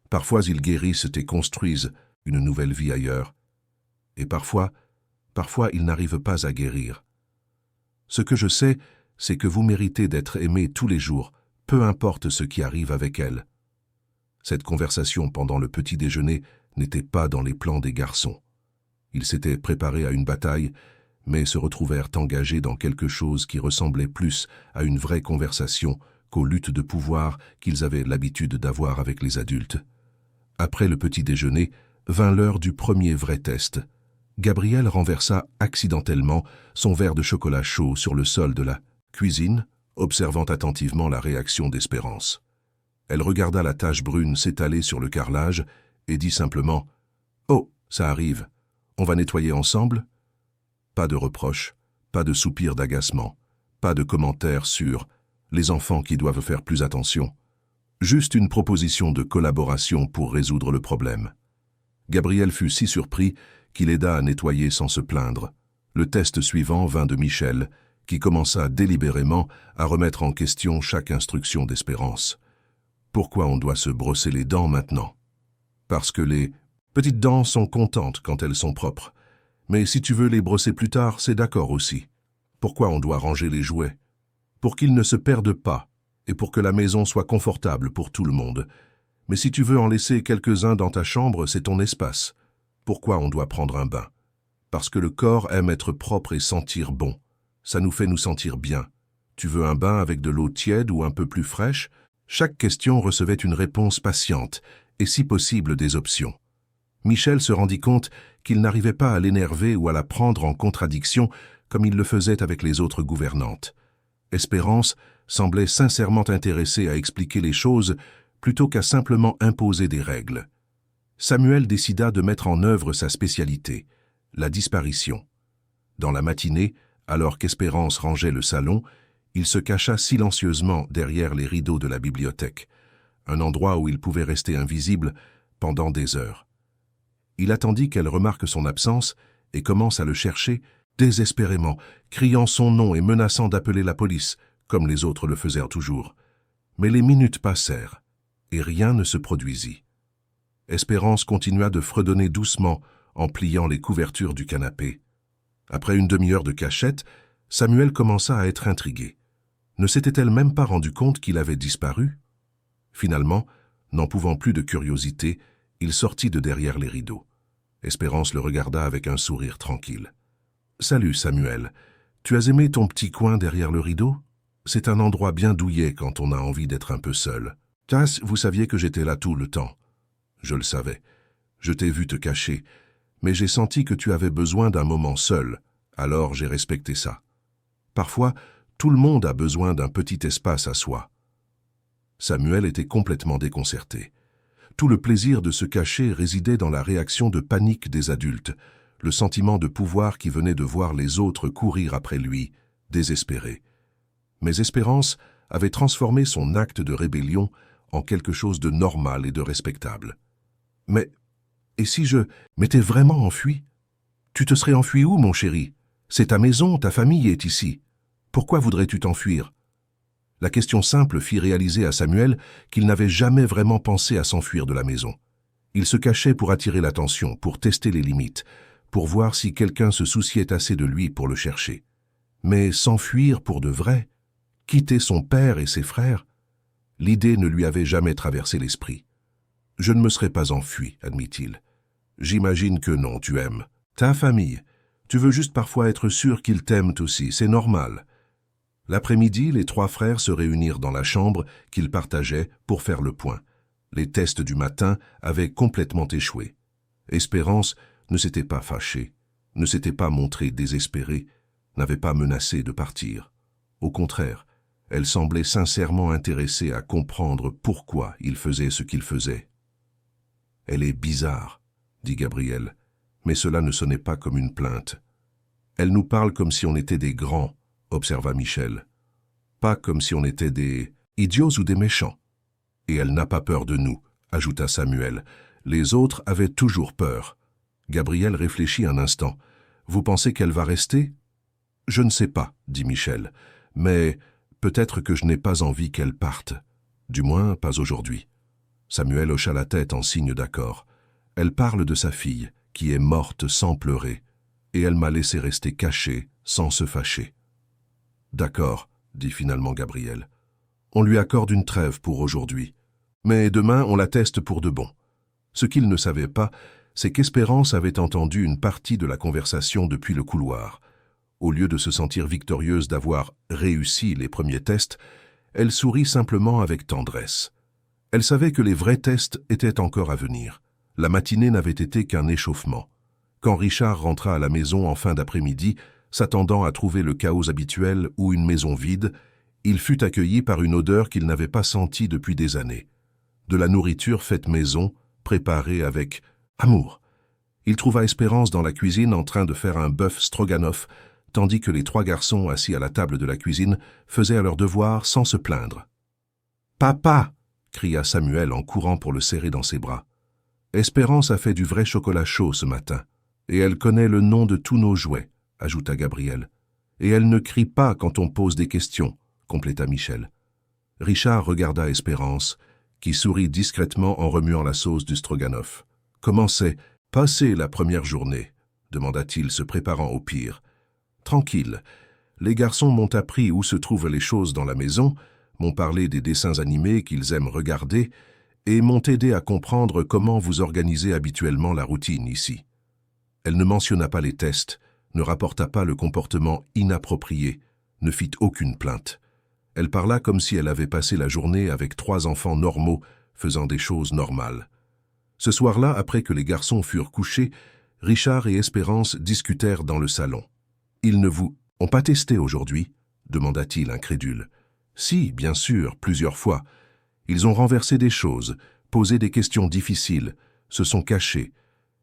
Parfois ils guérissent et construisent une nouvelle vie ailleurs. Et parfois ils n'arrivent pas à guérir. Ce que je sais, c'est que vous méritez d'être aimé tous les jours, peu importe ce qui arrive avec elle. » Cette conversation pendant le petit déjeuner n'était pas dans les plans des garçons. Ils s'étaient préparés à une bataille, mais se retrouvèrent engagés dans quelque chose qui ressemblait plus à une vraie conversation qu'aux luttes de pouvoir qu'ils avaient l'habitude d'avoir avec les adultes. Après le petit déjeuner, vint l'heure du premier vrai test. Gabriel renversa accidentellement son verre de chocolat chaud sur le sol de la cuisine, observant attentivement la réaction d'Espérance. Elle regarda la tache brune s'étaler sur le carrelage et dit simplement « Oh, ça arrive. On va nettoyer ensemble ?» Pas de reproches, pas de soupirs d'agacement, pas de commentaires sur « les enfants qui doivent faire plus attention ». Juste une proposition de collaboration pour résoudre le problème. Gabriel fut si surpris qu'il aida à nettoyer sans se plaindre. Le test suivant vint de Michel, qui commença délibérément à remettre en question chaque instruction d'Espérance. Pourquoi on doit se brosser les dents maintenant? Parce que les petites dents sont contentes quand elles sont propres. Mais si tu veux les brosser plus tard, c'est d'accord aussi. Pourquoi on doit ranger les jouets? Pour qu'ils ne se perdent pas et pour que la maison soit confortable pour tout le monde. Mais si tu veux en laisser quelques-uns dans ta chambre, c'est ton espace. Pourquoi on doit prendre un bain? Parce que le corps aime être propre et sentir bon. Ça nous fait nous sentir bien. Tu veux un bain avec de l'eau tiède ou un peu plus fraîche? Chaque question recevait une réponse patiente et si possible des options. Michel se rendit compte qu'il n'arrivait pas à l'énerver ou à la prendre en contradiction comme il le faisait avec les autres gouvernantes. Espérance semblait sincèrement intéressée à expliquer les choses plutôt qu'à simplement imposer des règles. Samuel décida de mettre en œuvre sa spécialité, la disparition. Dans la matinée, alors qu'Espérance rangeait le salon, il se cacha silencieusement derrière les rideaux de la bibliothèque, un endroit où il pouvait rester invisible pendant des heures. Il attendit qu'elle remarque son absence et commence à le chercher désespérément, criant son nom et menaçant d'appeler la police, comme les autres le faisaient toujours. Mais les minutes passèrent, et rien ne se produisit. Espérance continua de fredonner doucement en pliant les couvertures du canapé. Après une demi-heure de cachette, Samuel commença à être intrigué. Ne s'était-elle même pas rendu compte qu'il avait disparu? Finalement, n'en pouvant plus de curiosité, il sortit de derrière les rideaux. Espérance le regarda avec un sourire tranquille. « Salut, Samuel. Tu as aimé ton petit coin derrière le rideau? C'est un endroit bien douillet quand on a envie d'être un peu seul. Tass, vous saviez que j'étais là tout le temps. » « Je le savais. Je t'ai vu te cacher, mais j'ai senti que tu avais besoin d'un moment seul, alors j'ai respecté ça. Parfois, tout le monde a besoin d'un petit espace à soi. » Samuel était complètement déconcerté. Tout le plaisir de se cacher résidait dans la réaction de panique des adultes, le sentiment de pouvoir qui venait de voir les autres courir après lui, désespérés. Mais Espérance avait transformé son acte de rébellion en quelque chose de normal et de respectable. « Mais Et si je m'étais vraiment enfui? Tu te serais enfui où, mon chéri? C'est ta maison, ta famille est ici. Pourquoi voudrais-tu t'enfuir? La question simple fit réaliser à Samuel qu'il n'avait jamais vraiment pensé à s'enfuir de la maison. Il se cachait pour attirer l'attention, pour tester les limites, pour voir si quelqu'un se souciait assez de lui pour le chercher. Mais s'enfuir pour de vrai, quitter son père et ses frères, l'idée ne lui avait jamais traversé l'esprit. « Je ne me serais pas enfui, admit-il. J'imagine que non, tu aimes. Ta famille. Tu veux juste parfois être sûr qu'ils t'aiment aussi, c'est normal. » L'après-midi, les trois frères se réunirent dans la chambre qu'ils partageaient pour faire le point. Les tests du matin avaient complètement échoué. Espérance ne s'était pas fâchée, ne s'était pas montrée désespérée, n'avait pas menacé de partir. Au contraire, elle semblait sincèrement intéressée à comprendre pourquoi il faisait ce qu'il faisait. « Elle est bizarre, » dit Gabriel, mais cela ne sonnait pas comme une plainte. « Elle nous parle comme si on était des grands, » observa Michel. « Pas comme si on était des idiots ou des méchants. » « Et elle n'a pas peur de nous, » ajouta Samuel. « Les autres avaient toujours peur. » Gabriel réfléchit un instant. « Vous pensez qu'elle va rester ?»« Je ne sais pas, » dit Michel. « Mais peut-être que je n'ai pas envie qu'elle parte. Du moins, pas aujourd'hui. » Samuel hocha la tête en signe d'accord. « Elle parle de sa fille, qui est morte sans pleurer, et elle m'a laissé rester caché, sans se fâcher. »« D'accord, » dit finalement Gabriel. « On lui accorde une trêve pour aujourd'hui. Mais demain, on la teste pour de bon. » Ce qu'il ne savait pas, c'est qu'Espérance avait entendu une partie de la conversation depuis le couloir. Au lieu de se sentir victorieuse d'avoir réussi les premiers tests, elle sourit simplement avec tendresse. Elle savait que les vrais tests étaient encore à venir. La matinée n'avait été qu'un échauffement. Quand Richard rentra à la maison en fin d'après-midi, s'attendant à trouver le chaos habituel ou une maison vide, il fut accueilli par une odeur qu'il n'avait pas sentie depuis des années. De la nourriture faite maison, préparée avec amour. Il trouva Espérance dans la cuisine en train de faire un bœuf stroganoff, tandis que les trois garçons assis à la table de la cuisine faisaient leur devoir sans se plaindre. « Papa !» cria Samuel en courant pour le serrer dans ses bras. « Espérance a fait du vrai chocolat chaud ce matin, et elle connaît le nom de tous nos jouets, » ajouta Gabriel. « Et elle ne crie pas quand on pose des questions, » compléta Michel. Richard regarda Espérance, qui sourit discrètement en remuant la sauce du stroganoff. « Comment c'est passé la première journée ?» demanda-t-il, se préparant au pire. « Tranquille. Les garçons m'ont appris où se trouvent les choses dans la maison, m'ont parlé des dessins animés qu'ils aiment regarder et m'ont aidé à comprendre comment vous organisez habituellement la routine ici. » Elle ne mentionna pas les tests, ne rapporta pas le comportement inapproprié, ne fit aucune plainte. Elle parla comme si elle avait passé la journée avec trois enfants normaux faisant des choses normales. Ce soir-là, après que les garçons furent couchés, Richard et Espérance discutèrent dans le salon. « Ils ne vous ont pas testé aujourd'hui ?» demanda-t-il incrédule. « Si, bien sûr, plusieurs fois. Ils ont renversé des choses, posé des questions difficiles, se sont cachés.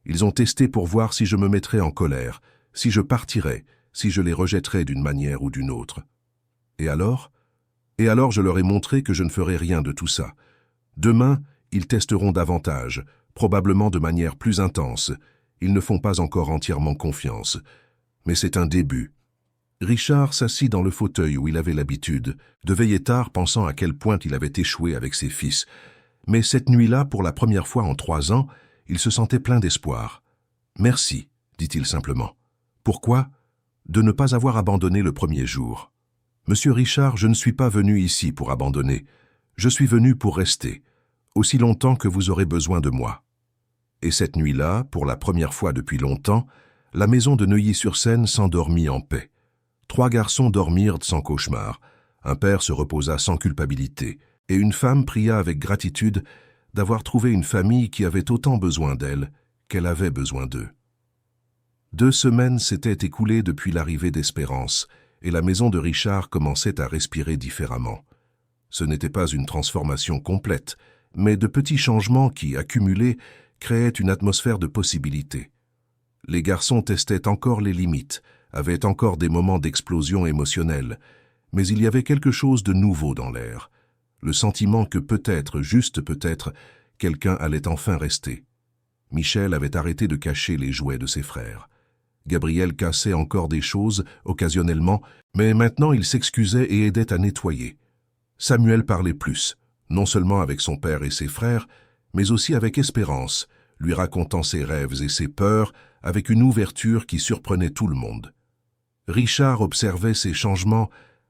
Ils ont testé pour voir si je me mettrais en colère, si je partirais, si je les rejetterais d'une manière ou d'une autre. Et alors ? Et alors je leur ai montré que je ne ferai rien de tout ça. Demain, ils testeront davantage, probablement de manière plus intense. Ils ne font pas encore entièrement confiance. Mais c'est un début. » Richard s'assit dans le fauteuil où il avait l'habitude, de veiller tard pensant à quel point il avait échoué avec ses fils. Mais cette nuit-là, pour la première fois en 3 ans, il se sentait plein d'espoir. « Merci », dit-il simplement. « Pourquoi ? De ne pas avoir abandonné le premier jour. » « Monsieur Richard, je ne suis pas venu ici pour abandonner. Je suis venu pour rester, aussi longtemps que vous aurez besoin de moi. » Et cette nuit-là, pour la première fois depuis longtemps, la maison de Neuilly-sur-Seine s'endormit en paix. 3 garçons dormirent sans cauchemar, un père se reposa sans culpabilité, et une femme pria avec gratitude d'avoir trouvé une famille qui avait autant besoin d'elle qu'elle avait besoin d'eux. 2 semaines s'étaient écoulées depuis l'arrivée d'Espérance, et la maison de Richard commençait à respirer différemment. Ce n'était pas une transformation complète, mais de petits changements qui, accumulés, créaient une atmosphère de possibilités. Les garçons testaient encore les limites, avaient encore des moments d'explosion émotionnelle, mais il y avait quelque chose de nouveau dans l'air, le sentiment que peut-être, juste peut-être, quelqu'un allait enfin rester. Michel avait arrêté de cacher les jouets de ses frères. Gabriel cassait encore des choses, occasionnellement, mais maintenant il s'excusait et aidait à nettoyer. Samuel parlait plus, non seulement avec son père et ses frères, mais aussi avec Espérance, lui racontant ses rêves et ses peurs avec une ouverture qui surprenait tout le monde. Richard observait ces changements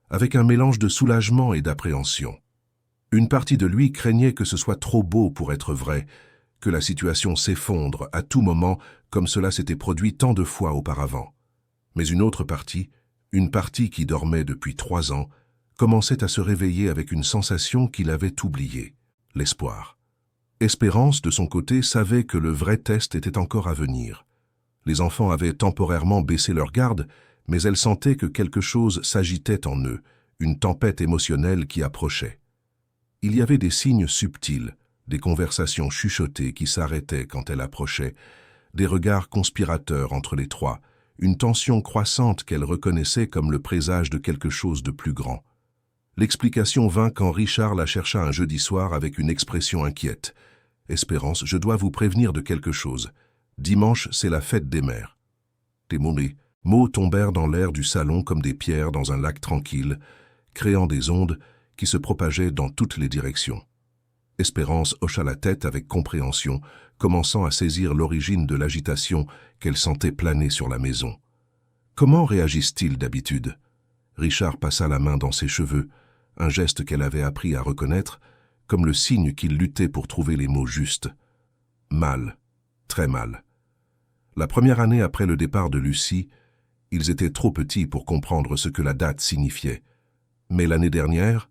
avec un mélange de soulagement et d'appréhension. Une partie de lui craignait que ce soit trop beau pour être vrai, que la situation s'effondre à tout moment comme cela s'était produit tant de fois auparavant. Mais une autre partie, une partie qui dormait depuis 3 ans, commençait à se réveiller avec une sensation qu'il avait oubliée, l'espoir. Espérance, de son côté, savait que le vrai test était encore à venir. Les enfants avaient temporairement baissé leur garde, mais elle sentait que quelque chose s'agitait en eux, une tempête émotionnelle qui approchait. Il y avait des signes subtils, des conversations chuchotées qui s'arrêtaient quand elle approchait, des regards conspirateurs entre les trois, une tension croissante qu'elle reconnaissait comme le présage de quelque chose de plus grand. L'explication vint quand Richard la chercha un jeudi soir avec une expression inquiète. « Espérance, je dois vous prévenir de quelque chose. Dimanche, c'est la fête des mères. » Des mots tombèrent dans l'air du salon comme des pierres dans un lac tranquille, créant des ondes qui se propageaient dans toutes les directions. Espérance hocha la tête avec compréhension, commençant à saisir l'origine de l'agitation qu'elle sentait planer sur la maison. Comment réagissent-ils d'habitude? Richard passa la main dans ses cheveux, un geste qu'elle avait appris à reconnaître, comme le signe qu'il luttait pour trouver les mots justes. Mal, très mal. La première année après le départ de Lucie, ils étaient trop petits pour comprendre ce que la date signifiait. Mais l'année dernière,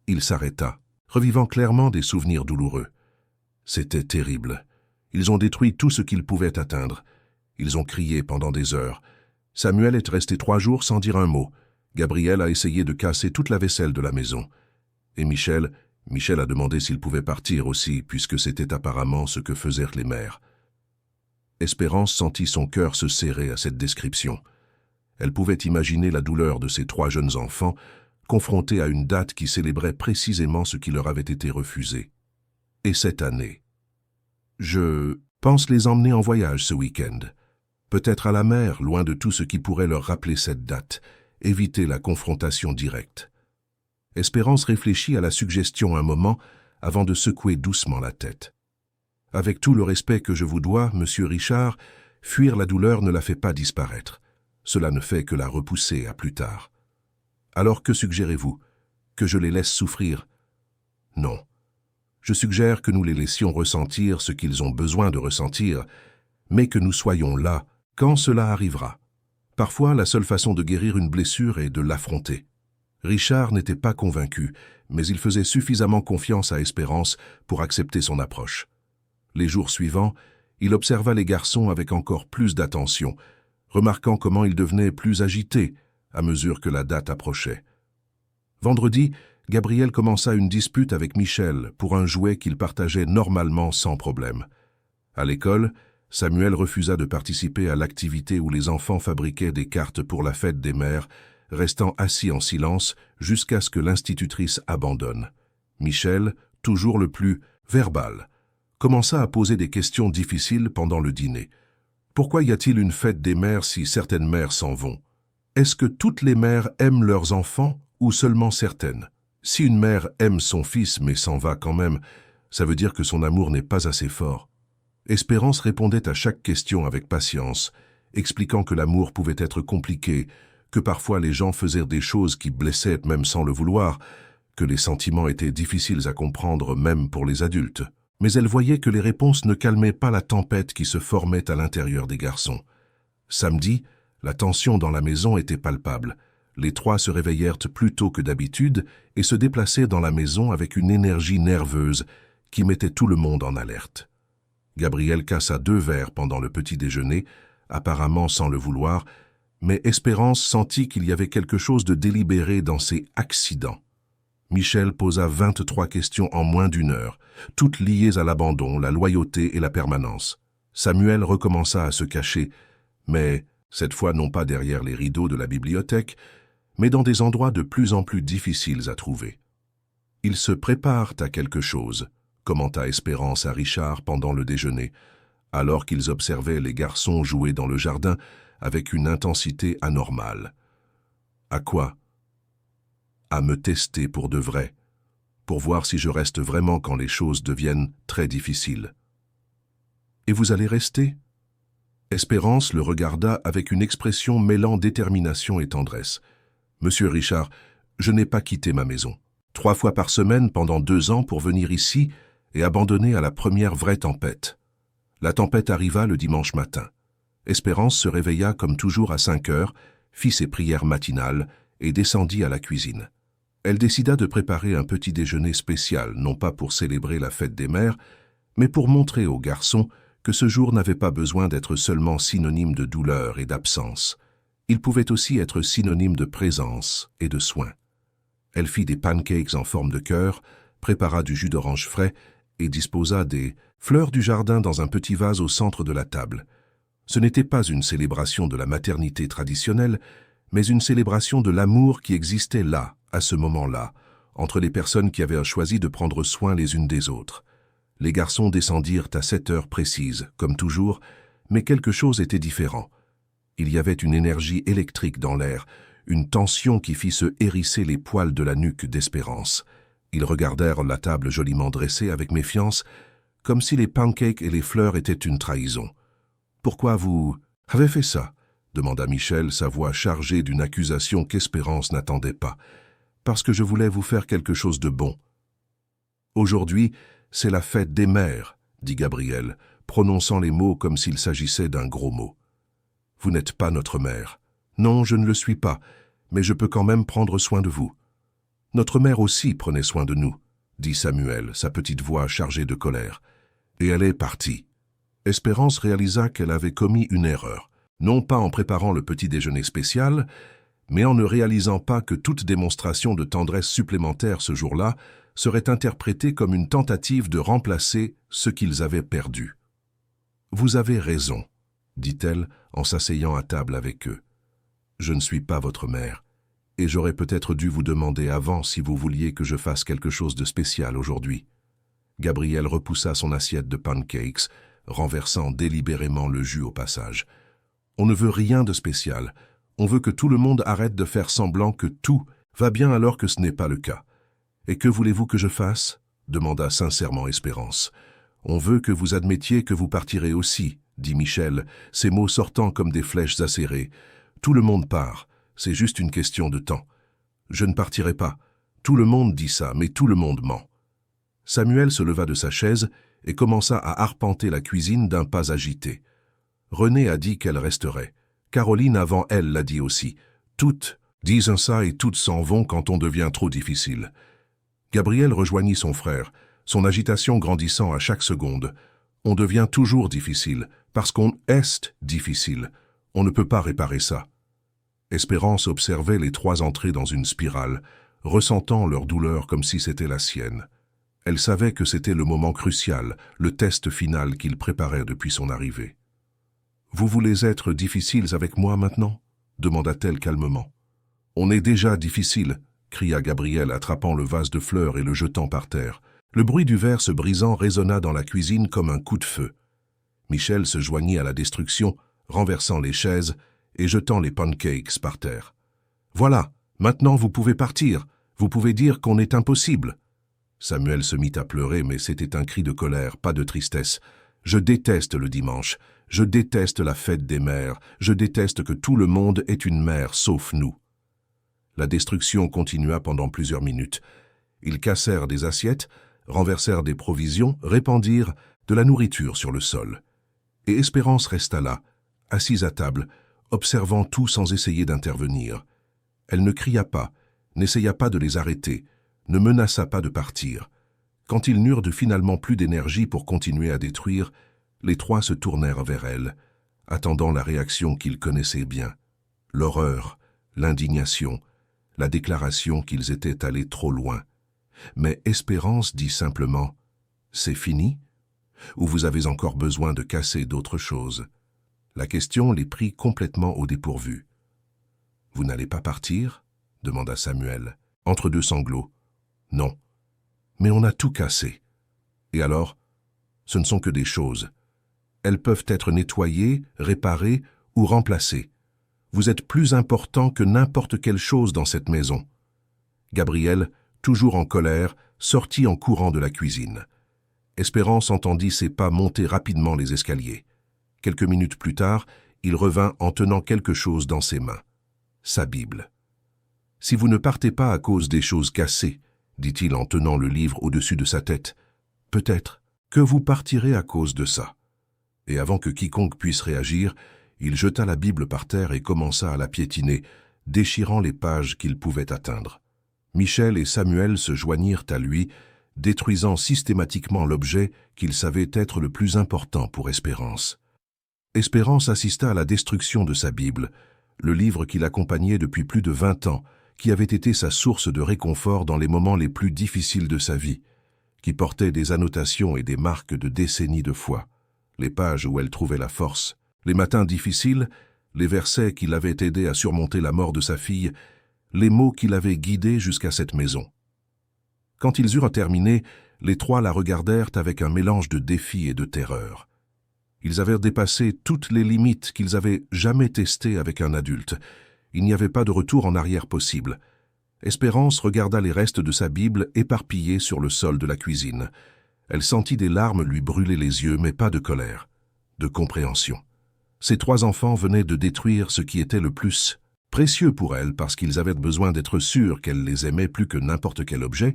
il s'arrêta, revivant clairement des souvenirs douloureux. C'était terrible. Ils ont détruit tout ce qu'ils pouvaient atteindre. Ils ont crié pendant des heures. Samuel est resté 3 jours sans dire un mot. Gabriel a essayé de casser toute la vaisselle de la maison. Et Michel a demandé s'il pouvait partir aussi, puisque c'était apparemment ce que faisaient les mères. Espérance sentit son cœur se serrer à cette description. Elle pouvait imaginer la douleur de ces 3 jeunes enfants, confrontés à une date qui célébrait précisément ce qui leur avait été refusé. Et cette année. Je pense les emmener en voyage ce week-end. Peut-être à la mer, loin de tout ce qui pourrait leur rappeler cette date, éviter la confrontation directe. Espérance réfléchit à la suggestion un moment avant de secouer doucement la tête. Avec tout le respect que je vous dois, monsieur Richard, fuir la douleur ne la fait pas disparaître. Cela ne fait que la repousser à plus tard. Alors que suggérez-vous? Que je les laisse souffrir? Non. Je suggère que nous les laissions ressentir ce qu'ils ont besoin de ressentir, mais que nous soyons là quand cela arrivera. Parfois, la seule façon de guérir une blessure est de l'affronter. Richard n'était pas convaincu, mais il faisait suffisamment confiance à Espérance pour accepter son approche. Les jours suivants, il observa les garçons avec encore plus d'attention, remarquant comment ils devenaient plus agités à mesure que la date approchait. Vendredi, Gabriel commença une dispute avec Michel pour un jouet qu'il partageait normalement sans problème. À l'école, Samuel refusa de participer à l'activité où les enfants fabriquaient des cartes pour la fête des mères, restant assis en silence jusqu'à ce que l'institutrice abandonne. Michel, toujours le plus verbal, commença à poser des questions difficiles pendant le dîner. Pourquoi y a-t-il une fête des mères si certaines mères s'en vont? Est-ce que toutes les mères aiment leurs enfants ou seulement certaines? Si une mère aime son fils mais s'en va quand même, ça veut dire que son amour n'est pas assez fort. Espérance répondait à chaque question avec patience, expliquant que l'amour pouvait être compliqué, que parfois les gens faisaient des choses qui blessaient même sans le vouloir, que les sentiments étaient difficiles à comprendre même pour les adultes. Mais elle voyait que les réponses ne calmaient pas la tempête qui se formait à l'intérieur des garçons. Samedi, la tension dans la maison était palpable. Les 3 se réveillèrent plus tôt que d'habitude et se déplaçaient dans la maison avec une énergie nerveuse qui mettait tout le monde en alerte. Gabriel cassa 2 verres pendant le petit déjeuner, apparemment sans le vouloir, mais Espérance sentit qu'il y avait quelque chose de délibéré dans ces accidents. Michel posa 23 questions en moins d'1 heure, toutes liées à l'abandon, la loyauté et la permanence. Samuel recommença à se cacher, mais cette fois non pas derrière les rideaux de la bibliothèque, mais dans des endroits de plus en plus difficiles à trouver. « Ils se préparent à quelque chose », commenta Espérance à Richard pendant le déjeuner, alors qu'ils observaient les garçons jouer dans le jardin avec une intensité anormale. À quoi? À me tester pour de vrai, pour voir si je reste vraiment quand les choses deviennent très difficiles. Et vous allez rester? Espérance le regarda avec une expression mêlant détermination et tendresse. Monsieur Richard, je n'ai pas quitté ma maison. 3 fois par semaine pendant 2 ans pour venir ici et abandonner à la première vraie tempête. La tempête arriva le dimanche matin. Espérance se réveilla comme toujours à 5 heures, fit ses prières matinales et descendit à la cuisine. Elle décida de préparer un petit déjeuner spécial, non pas pour célébrer la fête des mères, mais pour montrer aux garçons que ce jour n'avait pas besoin d'être seulement synonyme de douleur et d'absence. Il pouvait aussi être synonyme de présence et de soin. Elle fit des pancakes en forme de cœur, prépara du jus d'orange frais et disposa des fleurs du jardin dans un petit vase au centre de la table. Ce n'était pas une célébration de la maternité traditionnelle, mais une célébration de l'amour qui existait là, à ce moment-là, entre les personnes qui avaient choisi de prendre soin les unes des autres. Les garçons descendirent à 7 heures précises, comme toujours, mais quelque chose était différent. Il y avait une énergie électrique dans l'air, une tension qui fit se hérisser les poils de la nuque d'Espérance. Ils regardèrent la table joliment dressée avec méfiance, comme si les pancakes et les fleurs étaient une trahison. « Pourquoi vous avez fait ça ?» demanda Michel, sa voix chargée d'une accusation qu'Espérance n'attendait pas. « Parce que je voulais vous faire quelque chose de bon. »« Aujourd'hui, c'est la fête des mères, » dit Gabriel, prononçant les mots comme s'il s'agissait d'un gros mot. « Vous n'êtes pas notre mère. Non, je ne le suis pas, mais je peux quand même prendre soin de vous. »« Notre mère aussi prenait soin de nous, » dit Samuel, sa petite voix chargée de colère. Et elle est partie. Espérance réalisa qu'elle avait commis une erreur, non pas en préparant le petit déjeuner spécial, mais en ne réalisant pas que toute démonstration de tendresse supplémentaire ce jour-là serait interprétée comme une tentative de remplacer ce qu'ils avaient perdu. « Vous avez raison, » dit-elle en s'asseyant à table avec eux. « Je ne suis pas votre mère, et j'aurais peut-être dû vous demander avant si vous vouliez que je fasse quelque chose de spécial aujourd'hui. » Gabriel repoussa son assiette de pancakes, renversant délibérément le jus au passage. « On ne veut rien de spécial. On veut que tout le monde arrête de faire semblant que tout va bien alors que ce n'est pas le cas. Et que voulez-vous que je fasse ?» demanda sincèrement Espérance. « On veut que vous admettiez que vous partirez aussi, » dit Michel, ses mots sortant comme des flèches acérées. « Tout le monde part, c'est juste une question de temps. »« Je ne partirai pas. Tout le monde dit ça, mais tout le monde ment. » Samuel se leva de sa chaise et commença à arpenter la cuisine d'un pas agité. Renée a dit qu'elle resterait. Caroline avant elle l'a dit aussi. Toutes disent ça et toutes s'en vont quand on devient trop difficile. Gabriel rejoignit son frère, son agitation grandissant à chaque seconde. On devient toujours difficile, parce qu'on est difficile. On ne peut pas réparer ça. Espérance observait les 3 entrer dans une spirale, ressentant leur douleur comme si c'était la sienne. Elle savait que c'était le moment crucial, le test final qu'il préparait depuis son arrivée. « Vous voulez être difficiles avec moi maintenant ?» demanda-t-elle calmement. « On est déjà difficile !» cria Gabriel, attrapant le vase de fleurs et le jetant par terre. Le bruit du verre se brisant résonna dans la cuisine comme un coup de feu. Michel se joignit à la destruction, renversant les chaises et jetant les pancakes par terre. « Voilà, maintenant vous pouvez partir, vous pouvez dire qu'on est impossible !» Samuel se mit à pleurer, mais c'était un cri de colère, pas de tristesse. « Je déteste le dimanche, je déteste la fête des mères, je déteste que tout le monde ait une mère sauf nous. » La destruction continua pendant plusieurs minutes. Ils cassèrent des assiettes, renversèrent des provisions, répandirent de la nourriture sur le sol. Et Espérance resta là, assise à table, observant tout sans essayer d'intervenir. Elle ne cria pas, n'essaya pas de les arrêter, ne menaça pas de partir. Quand ils n'eurent finalement plus d'énergie pour continuer à détruire, les 3 se tournèrent vers elle, attendant la réaction qu'ils connaissaient bien. L'horreur, l'indignation, la déclaration qu'ils étaient allés trop loin. Mais Espérance dit simplement « C'est fini ?» ou « Vous avez encore besoin de casser d'autres choses ?» La question les prit complètement au dépourvu. « Vous n'allez pas partir ?» demanda Samuel, entre 2 sanglots. « Non. Mais on a tout cassé. Et alors, ce ne sont que des choses. Elles peuvent être nettoyées, réparées ou remplacées. Vous êtes plus important que n'importe quelle chose dans cette maison. » Gabriel, toujours en colère, sortit en courant de la cuisine. Espérance entendit ses pas monter rapidement les escaliers. Quelques minutes plus tard, il revint en tenant quelque chose dans ses mains. Sa Bible. « Si vous ne partez pas à cause des choses cassées, dit-il en tenant le livre au-dessus de sa tête, peut-être que vous partirez à cause de ça. » Et avant que quiconque puisse réagir, il jeta la Bible par terre et commença à la piétiner, déchirant les pages qu'il pouvait atteindre. Michel et Samuel se joignirent à lui, détruisant systématiquement l'objet qu'ils savaient être le plus important pour Espérance. Espérance assista à la destruction de sa Bible, le livre qui l'accompagnait depuis plus de 20 ans, qui avait été sa source de réconfort dans les moments les plus difficiles de sa vie, qui portait des annotations et des marques de décennies de foi, les pages où elle trouvait la force, les matins difficiles, les versets qui l'avaient aidé à surmonter la mort de sa fille, les mots qui l'avaient guidé jusqu'à cette maison. Quand ils eurent terminé, les trois la regardèrent avec un mélange de défi et de terreur. Ils avaient dépassé toutes les limites qu'ils avaient jamais testées avec un adulte. Il n'y avait pas de retour en arrière possible. Espérance regarda les restes de sa Bible éparpillés sur le sol de la cuisine. Elle sentit des larmes lui brûler les yeux, mais pas de colère, de compréhension. Ses trois enfants venaient de détruire ce qui était le plus précieux pour elle parce qu'ils avaient besoin d'être sûrs qu'elle les aimait plus que n'importe quel objet,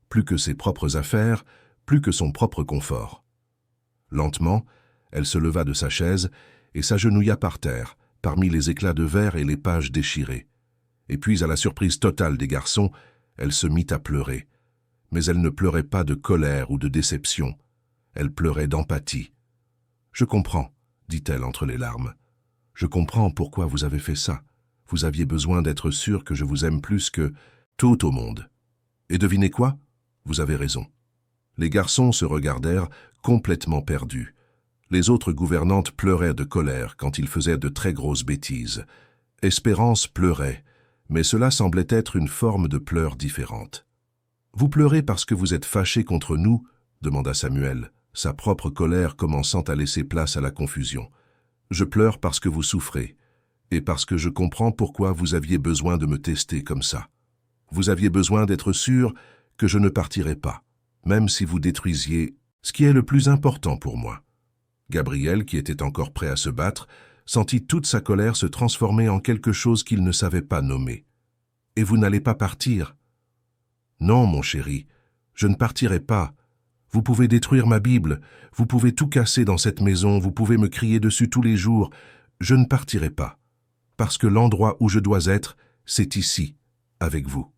plus que ses propres affaires, plus que son propre confort. Lentement, elle se leva de sa chaise et s'agenouilla par terre, parmi les éclats de verre et les pages déchirées. Et puis, à la surprise totale des garçons, elle se mit à pleurer. Mais elle ne pleurait pas de colère ou de déception. Elle pleurait d'empathie. « Je comprends, » dit-elle entre les larmes. « Je comprends pourquoi vous avez fait ça. Vous aviez besoin d'être sûr que je vous aime plus que tout au monde. Et devinez quoi? Vous avez raison. » Les garçons se regardèrent, complètement perdus. Les autres gouvernantes pleuraient de colère quand ils faisaient de très grosses bêtises. Espérance pleurait, mais cela semblait être une forme de pleurs différente. « Vous pleurez parce que vous êtes fâchés contre nous ?» demanda Samuel, sa propre colère commençant à laisser place à la confusion. « Je pleure parce que vous souffrez, et parce que je comprends pourquoi vous aviez besoin de me tester comme ça. Vous aviez besoin d'être sûr que je ne partirais pas, même si vous détruisiez ce qui est le plus important pour moi. » Gabriel, qui était encore prêt à se battre, sentit toute sa colère se transformer en quelque chose qu'il ne savait pas nommer. « Et vous n'allez pas partir ?»« Non, mon chéri, je ne partirai pas. Vous pouvez détruire ma Bible, vous pouvez tout casser dans cette maison, vous pouvez me crier dessus tous les jours. Je ne partirai pas, parce que l'endroit où je dois être, c'est ici, avec vous. »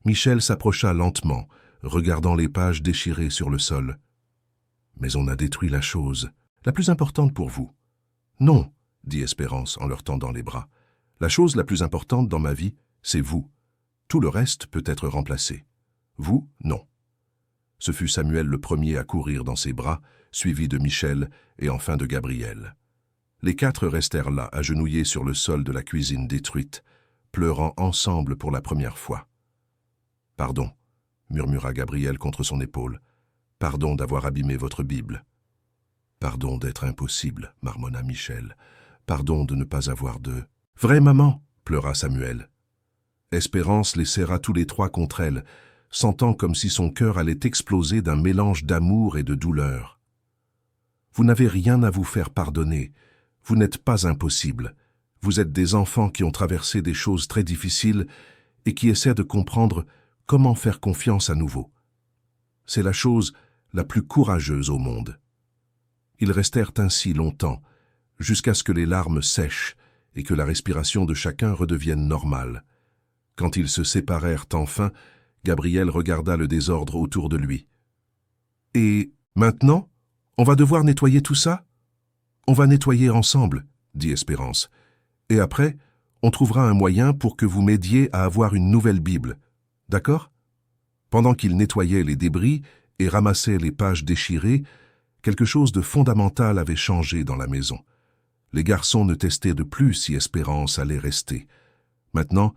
Michel s'approcha lentement, regardant les pages déchirées sur le sol. « Mais on a détruit la chose la plus importante pour vous. »« Non, » dit Espérance en leur tendant les bras. « La chose la plus importante dans ma vie, c'est vous. Tout le reste peut être remplacé. Vous, non. » Ce fut Samuel le premier à courir dans ses bras, suivi de Michel et enfin de Gabriel. Les quatre restèrent là, agenouillés sur le sol de la cuisine détruite, pleurant ensemble pour la première fois. « Pardon, » murmura Gabriel contre son épaule. « Pardon d'avoir abîmé votre Bible. »« Pardon d'être impossible, » marmonna Michel. « Pardon de ne pas avoir de... »« Vraie maman !» pleura Samuel. Espérance les serra tous les trois contre elle, sentant comme si son cœur allait exploser d'un mélange d'amour et de douleur. « Vous n'avez rien à vous faire pardonner. Vous n'êtes pas impossible. Vous êtes des enfants qui ont traversé des choses très difficiles et qui essaient de comprendre comment faire confiance à nouveau. C'est la chose la plus courageuse au monde. » Ils restèrent ainsi longtemps, jusqu'à ce que les larmes sèchent et que la respiration de chacun redevienne normale. Quand ils se séparèrent enfin, Gabriel regarda le désordre autour de lui. « Et maintenant, on va devoir nettoyer tout ça ? » « On va nettoyer ensemble, » dit Espérance. « Et après, on trouvera un moyen pour que vous m'aidiez à avoir une nouvelle Bible. D'accord ?» Pendant qu'il nettoyait les débris et ramassait les pages déchirées, quelque chose de fondamental avait changé dans la maison. Les garçons ne testaient de plus si Espérance allait rester. Maintenant,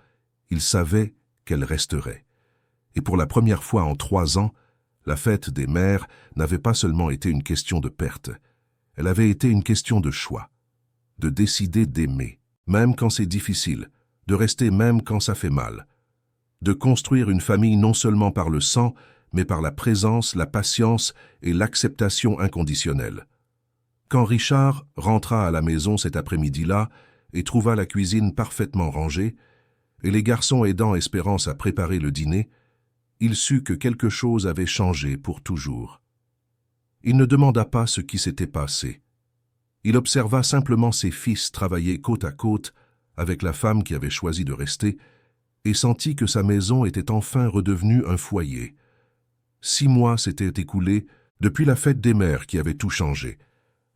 ils savaient qu'elle resterait. Et pour la première fois en 3 ans, la fête des mères n'avait pas seulement été une question de perte. Elle avait été une question de choix, de décider d'aimer, même quand c'est difficile, de rester même quand ça fait mal, de construire une famille non seulement par le sang, mais par la présence, la patience et l'acceptation inconditionnelle. Quand Richard rentra à la maison cet après-midi-là et trouva la cuisine parfaitement rangée, et les garçons aidant Espérance à préparer le dîner, il sut que quelque chose avait changé pour toujours. Il ne demanda pas ce qui s'était passé. Il observa simplement ses fils travailler côte à côte avec la femme qui avait choisi de rester et sentit que sa maison était enfin redevenue un foyer. 6 mois s'étaient écoulés depuis la fête des mères qui avait tout changé.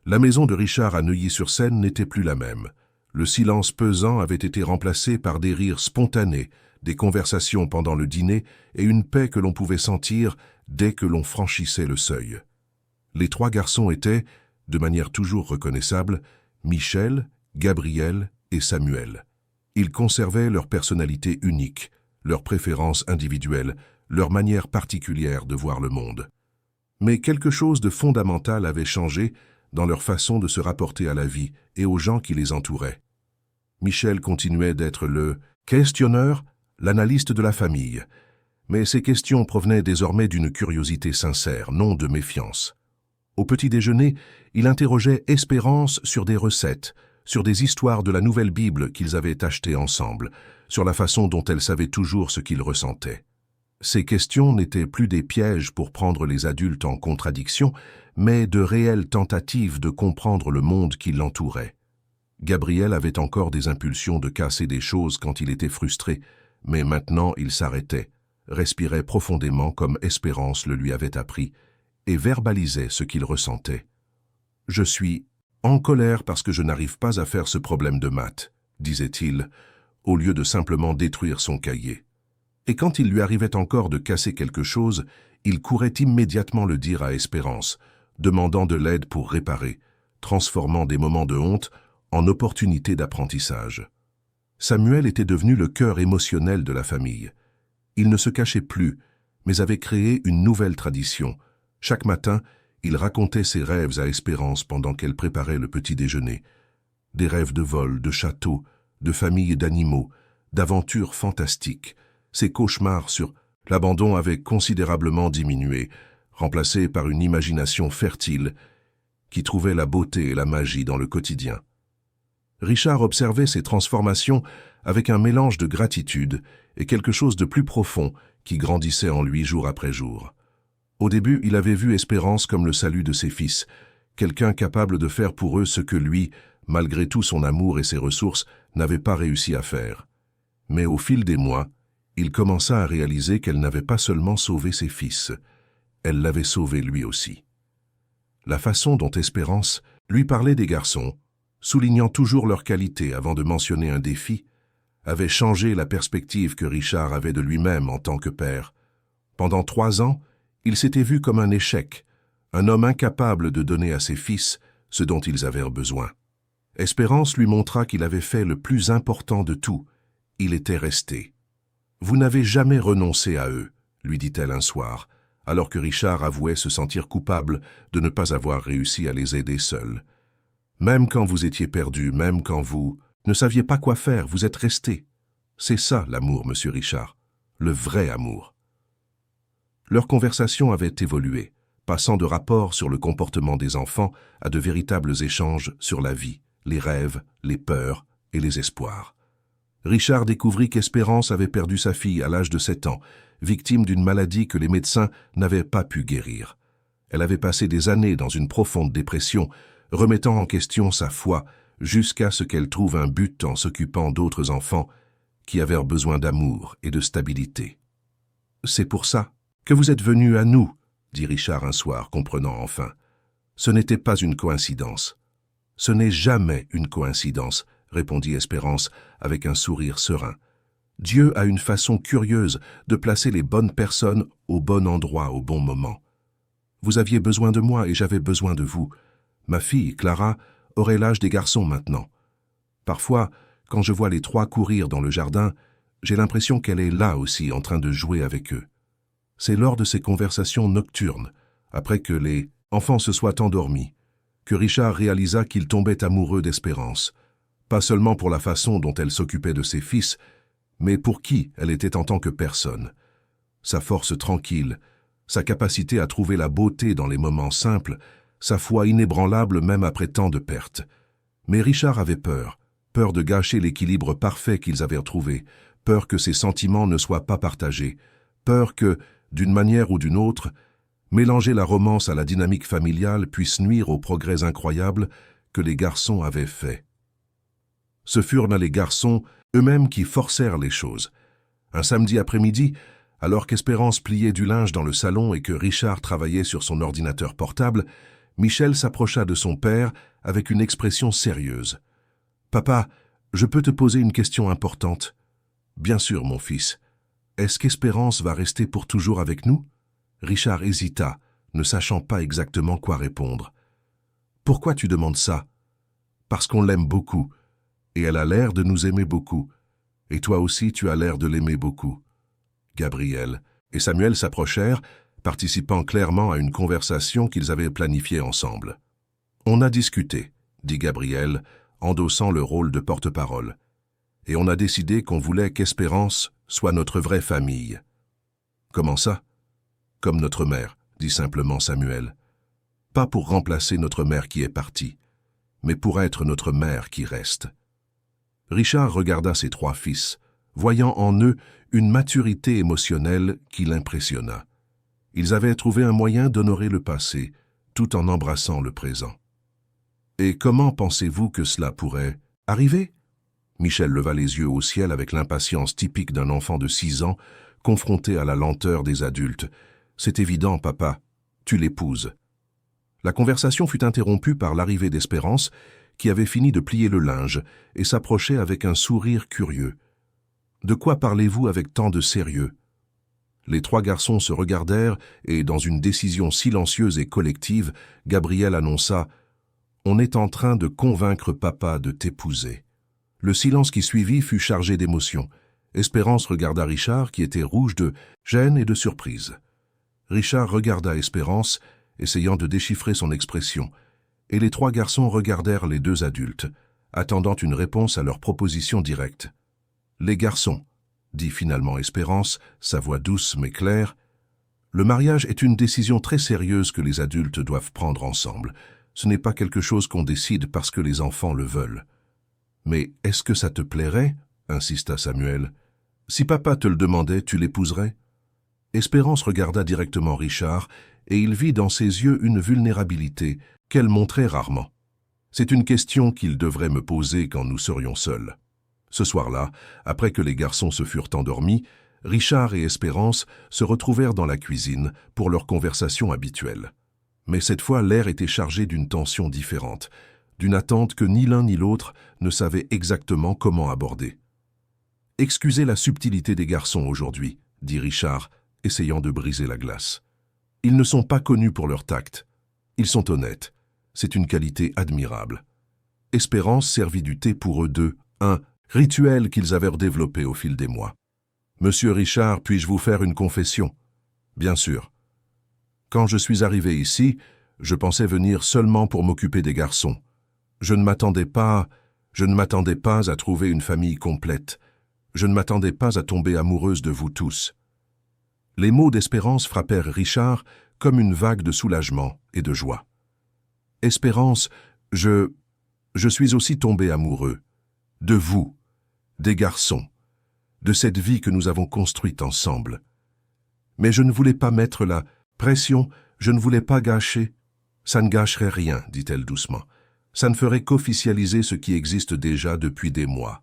La maison de Richard à Neuilly-sur-Seine n'était plus la même. Le silence pesant avait été remplacé par des rires spontanés, des conversations pendant le dîner et une paix que l'on pouvait sentir dès que l'on franchissait le seuil. Les 3 garçons étaient, de manière toujours reconnaissable, Michel, Gabriel et Samuel. Ils conservaient leur personnalité unique, leurs préférences individuelles, leur manière particulière de voir le monde. Mais quelque chose de fondamental avait changé dans leur façon de se rapporter à la vie et aux gens qui les entouraient. Michel continuait d'être le questionneur, l'analyste de la famille, mais ses questions provenaient désormais d'une curiosité sincère, non de méfiance. Au petit déjeuner, il interrogeait Espérance sur des recettes, sur des histoires de la Nouvelle Bible qu'ils avaient achetées ensemble, sur la façon dont elle savait toujours ce qu'il ressentait. Ces questions n'étaient plus des pièges pour prendre les adultes en contradiction, mais de réelles tentatives de comprendre le monde qui l'entourait. Gabriel avait encore des impulsions de casser des choses quand il était frustré, mais maintenant il s'arrêtait, respirait profondément comme Espérance le lui avait appris, et verbalisait ce qu'il ressentait. « Je suis en colère parce que je n'arrive pas à faire ce problème de maths, » disait-il, au lieu de simplement détruire son cahier. Et quand il lui arrivait encore de casser quelque chose, il courait immédiatement le dire à Espérance, demandant de l'aide pour réparer, transformant des moments de honte en opportunités d'apprentissage. Samuel était devenu le cœur émotionnel de la famille. Il ne se cachait plus, mais avait créé une nouvelle tradition. Chaque matin, il racontait ses rêves à Espérance pendant qu'elle préparait le petit déjeuner. Des rêves de vol, de château, de famille et d'animaux, d'aventures fantastiques. Ses cauchemars sur l'abandon avaient considérablement diminué, remplacés par une imagination fertile qui trouvait la beauté et la magie dans le quotidien. Richard observait ces transformations avec un mélange de gratitude et quelque chose de plus profond qui grandissait en lui jour après jour. Au début, il avait vu Espérance comme le salut de ses fils, quelqu'un capable de faire pour eux ce que lui, malgré tout son amour et ses ressources, n'avait pas réussi à faire. Mais au fil des mois, il commença à réaliser qu'elle n'avait pas seulement sauvé ses fils, elle l'avait sauvé lui aussi. La façon dont Espérance lui parlait des garçons, soulignant toujours leurs qualités avant de mentionner un défi, avait changé la perspective que Richard avait de lui-même en tant que père. Pendant 3 ans, il s'était vu comme un échec, un homme incapable de donner à ses fils ce dont ils avaient besoin. Espérance lui montra qu'il avait fait le plus important de tout, il était resté. « Vous n'avez jamais renoncé à eux », lui dit-elle un soir, alors que Richard avouait se sentir coupable de ne pas avoir réussi à les aider seuls. « Même quand vous étiez perdu, même quand vous ne saviez pas quoi faire, vous êtes resté. C'est ça l'amour, monsieur Richard, le vrai amour. » Leur conversation avait évolué, passant de rapports sur le comportement des enfants à de véritables échanges sur la vie, les rêves, les peurs et les espoirs. Richard découvrit qu'Espérance avait perdu sa fille à l'âge de 7 ans, victime d'une maladie que les médecins n'avaient pas pu guérir. Elle avait passé des années dans une profonde dépression, remettant en question sa foi jusqu'à ce qu'elle trouve un but en s'occupant d'autres enfants qui avaient besoin d'amour et de stabilité. « C'est pour ça que vous êtes venu à nous, » dit Richard un soir, comprenant enfin. « Ce n'était pas une coïncidence. »« Ce n'est jamais une coïncidence, » répondit Espérance avec un sourire serein. « Dieu a une façon curieuse de placer les bonnes personnes au bon endroit au bon moment. Vous aviez besoin de moi et j'avais besoin de vous. Ma fille, Clara, aurait l'âge des garçons maintenant. Parfois, quand je vois les 3 courir dans le jardin, j'ai l'impression qu'elle est là aussi en train de jouer avec eux. C'est lors de ces conversations nocturnes, après que les enfants se soient endormis, que Richard réalisa qu'il tombait amoureux d'Espérance, pas seulement pour la façon dont elle s'occupait de ses fils, mais pour qui elle était en tant que personne. Sa force tranquille, sa capacité à trouver la beauté dans les moments simples, sa foi inébranlable même après tant de pertes. Mais Richard avait peur de gâcher l'équilibre parfait qu'ils avaient retrouvé, peur que ses sentiments ne soient pas partagés, peur que, d'une manière ou d'une autre, mélanger la romance à la dynamique familiale puisse nuire aux progrès incroyables que les garçons avaient faits. Ce furent là les garçons eux-mêmes qui forcèrent les choses. Un samedi après-midi, alors qu'Espérance pliait du linge dans le salon et que Richard travaillait sur son ordinateur portable, Michel s'approcha de son père avec une expression sérieuse. « Papa, je peux te poser une question importante. »« Bien sûr, mon fils. Est-ce qu'Espérance va rester pour toujours avec nous ?» Richard hésita, ne sachant pas exactement quoi répondre. « Pourquoi tu demandes ça ?»« Parce qu'on l'aime beaucoup, et elle a l'air de nous aimer beaucoup. Et toi aussi, tu as l'air de l'aimer beaucoup. » Gabriel et Samuel s'approchèrent, participant clairement à une conversation qu'ils avaient planifiée ensemble. « On a discuté, » dit Gabriel, endossant le rôle de porte-parole. « Et on a décidé qu'on voulait qu'Espérance soit notre vraie famille. »« Comment ça ?»« Comme notre mère, » dit simplement Samuel. « Pas pour remplacer notre mère qui est partie, mais pour être notre mère qui reste. » Richard regarda ses trois fils, voyant en eux une maturité émotionnelle qui l'impressionna. Ils avaient trouvé un moyen d'honorer le passé, tout en embrassant le présent. « Et comment pensez-vous que cela pourrait arriver ?» Michel leva les yeux au ciel avec l'impatience typique d'un enfant de 6 ans, confronté à la lenteur des adultes. « C'est évident, papa, tu l'épouses. » La conversation fut interrompue par l'arrivée d'Espérance, qui avait fini de plier le linge et s'approchait avec un sourire curieux. « De quoi parlez-vous avec tant de sérieux ?» Les trois garçons se regardèrent et, dans une décision silencieuse et collective, Gabriel annonça « On est en train de convaincre papa de t'épouser. » Le silence qui suivit fut chargé d'émotion. Espérance regarda Richard, qui était rouge de gêne et de surprise. Richard regarda Espérance, essayant de déchiffrer son expression, et les trois garçons regardèrent les deux adultes, attendant une réponse à leur proposition directe. « Les garçons, » dit finalement Espérance, sa voix douce mais claire, « le mariage est une décision très sérieuse que les adultes doivent prendre ensemble. Ce n'est pas quelque chose qu'on décide parce que les enfants le veulent. »« Mais est-ce que ça te plairait ?» insista Samuel. « Si papa te le demandait, tu l'épouserais ?» Espérance regarda directement Richard, et il vit dans ses yeux une vulnérabilité qu'elle montrait rarement. C'est une question qu'il devrait me poser quand nous serions seuls. Ce soir-là, après que les garçons se furent endormis, Richard et Espérance se retrouvèrent dans la cuisine pour leur conversation habituelle. Mais cette fois, l'air était chargé d'une tension différente, d'une attente que ni l'un ni l'autre ne savait exactement comment aborder. « Excusez la subtilité des garçons aujourd'hui, » dit Richard, essayant de briser la glace. « Ils ne sont pas connus pour leur tact. Ils sont honnêtes. C'est une qualité admirable. » Espérance servit du thé pour eux deux, un rituel qu'ils avaient développé au fil des mois. « Monsieur Richard, puis-je vous faire une confession ?»« Bien sûr. Quand je suis arrivé ici, je pensais venir seulement pour m'occuper des garçons. Je ne m'attendais pas à trouver une famille complète. Je ne m'attendais pas à tomber amoureuse de vous tous. » Les mots d'Espérance frappèrent Richard comme une vague de soulagement et de joie. « Espérance, je suis aussi tombé amoureux. De vous, des garçons, de cette vie que nous avons construite ensemble. Mais je ne voulais pas mettre la pression, je ne voulais pas gâcher. Ça ne gâcherait rien, dit-elle doucement. Ça ne ferait qu'officialiser ce qui existe déjà depuis des mois. »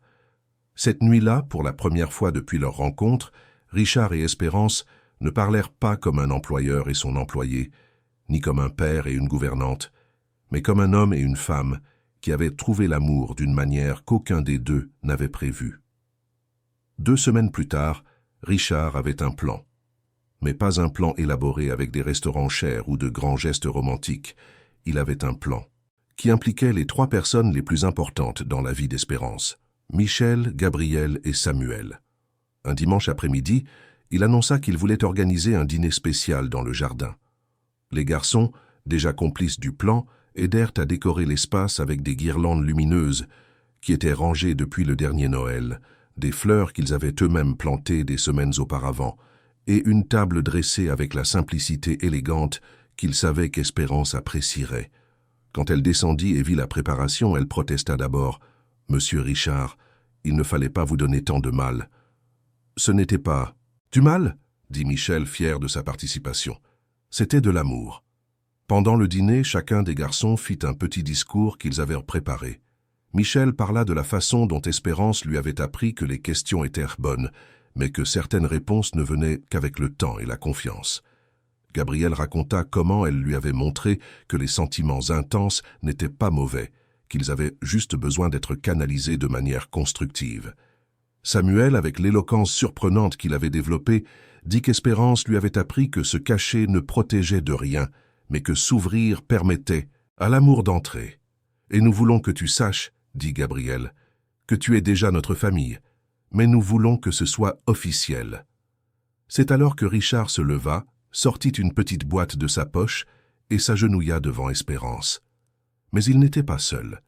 Cette nuit-là, pour la première fois depuis leur rencontre, Richard et Espérance ne parlèrent pas comme un employeur et son employé, ni comme un père et une gouvernante, mais comme un homme et une femme qui avaient trouvé l'amour d'une manière qu'aucun des deux n'avait prévue. 2 semaines plus tard, Richard avait un plan. Mais pas un plan élaboré avec des restaurants chers ou de grands gestes romantiques. Il avait un plan qui impliquait les 3 personnes les plus importantes dans la vie d'Espérance: Michel, Gabriel et Samuel. Un dimanche après-midi, il annonça qu'il voulait organiser un dîner spécial dans le jardin. Les garçons, déjà complices du plan, aidèrent à décorer l'espace avec des guirlandes lumineuses qui étaient rangées depuis le dernier Noël, des fleurs qu'ils avaient eux-mêmes plantées des semaines auparavant, et une table dressée avec la simplicité élégante qu'ils savaient qu'Espérance apprécierait. Quand elle descendit et vit la préparation, elle protesta d'abord. « Monsieur Richard, il ne fallait pas vous donner tant de mal. »« Ce n'était pas... »« Du mal ?» dit Michel, fier de sa participation. « C'était de l'amour. » Pendant le dîner, chacun des garçons fit un petit discours qu'ils avaient préparé. Michel parla de la façon dont Espérance lui avait appris que les questions étaient bonnes, mais que certaines réponses ne venaient qu'avec le temps et la confiance. Gabriel raconta comment elle lui avait montré que les sentiments intenses n'étaient pas mauvais, qu'ils avaient juste besoin d'être canalisés de manière constructive. Samuel, avec l'éloquence surprenante qu'il avait développée, dit qu'Espérance lui avait appris que se cacher ne protégeait de rien, mais que s'ouvrir permettait à l'amour d'entrer. « Et nous voulons que tu saches, dit Gabriel, que tu es déjà notre famille, mais nous voulons que ce soit officiel. » C'est alors que Richard se leva, sortit une petite boîte de sa poche et s'agenouilla devant Espérance. Mais il n'était pas seul.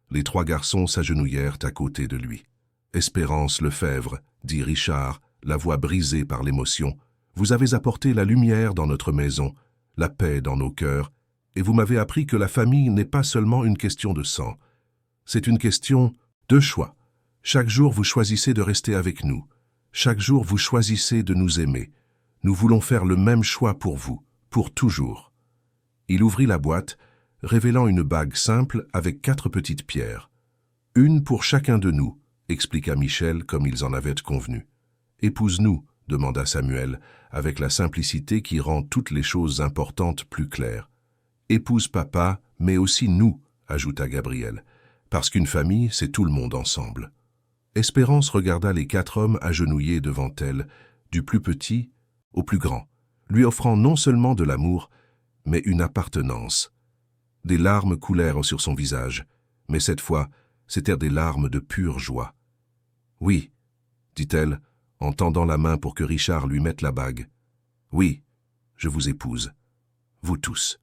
Les 3 garçons s'agenouillèrent à côté de lui. « Espérance Lefebvre, dit Richard, la voix brisée par l'émotion, vous avez apporté la lumière dans notre maison, la paix dans nos cœurs, et vous m'avez appris que la famille n'est pas seulement une question de sang. C'est une question de choix. Chaque jour, vous choisissez de rester avec nous. Chaque jour, vous choisissez de nous aimer. Nous voulons faire le même choix pour vous, pour toujours. » Il ouvrit la boîte, révélant une bague simple avec 4 petites pierres. « Une pour chacun de nous, » expliqua Michel comme ils en avaient convenu. « Épouse-nous, » demanda Samuel, avec la simplicité qui rend toutes les choses importantes plus claires. « Épouse papa, mais aussi nous, » ajouta Gabriel, « parce qu'une famille, c'est tout le monde ensemble. » Espérance regarda les 4 hommes agenouillés devant elle, du plus petit au plus grand, lui offrant non seulement de l'amour, mais une appartenance. Des larmes coulèrent sur son visage, mais cette fois, c'étaient des larmes de pure joie. « Oui, » dit-elle, en tendant la main pour que Richard lui mette la bague. « Oui, je vous épouse, vous tous. »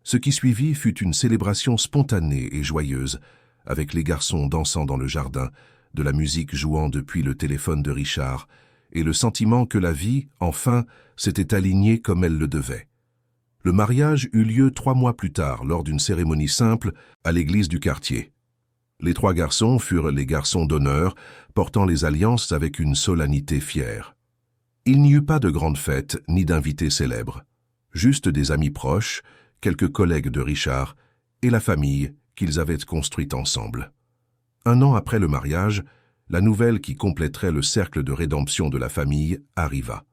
Ce qui suivit fut une célébration spontanée et joyeuse, avec les garçons dansant dans le jardin, de la musique jouant depuis le téléphone de Richard, et le sentiment que la vie, enfin, s'était alignée comme elle le devait. Le mariage eut lieu 3 mois plus tard, lors d'une cérémonie simple à l'église du quartier. Les 3 garçons furent les garçons d'honneur, portant les alliances avec une solennité fière. Il n'y eut pas de grande fête, ni d'invités célèbres. Juste des amis proches, quelques collègues de Richard, et la famille qu'ils avaient construite ensemble. 1 an après le mariage, la nouvelle qui compléterait le cercle de rédemption de la famille arriva.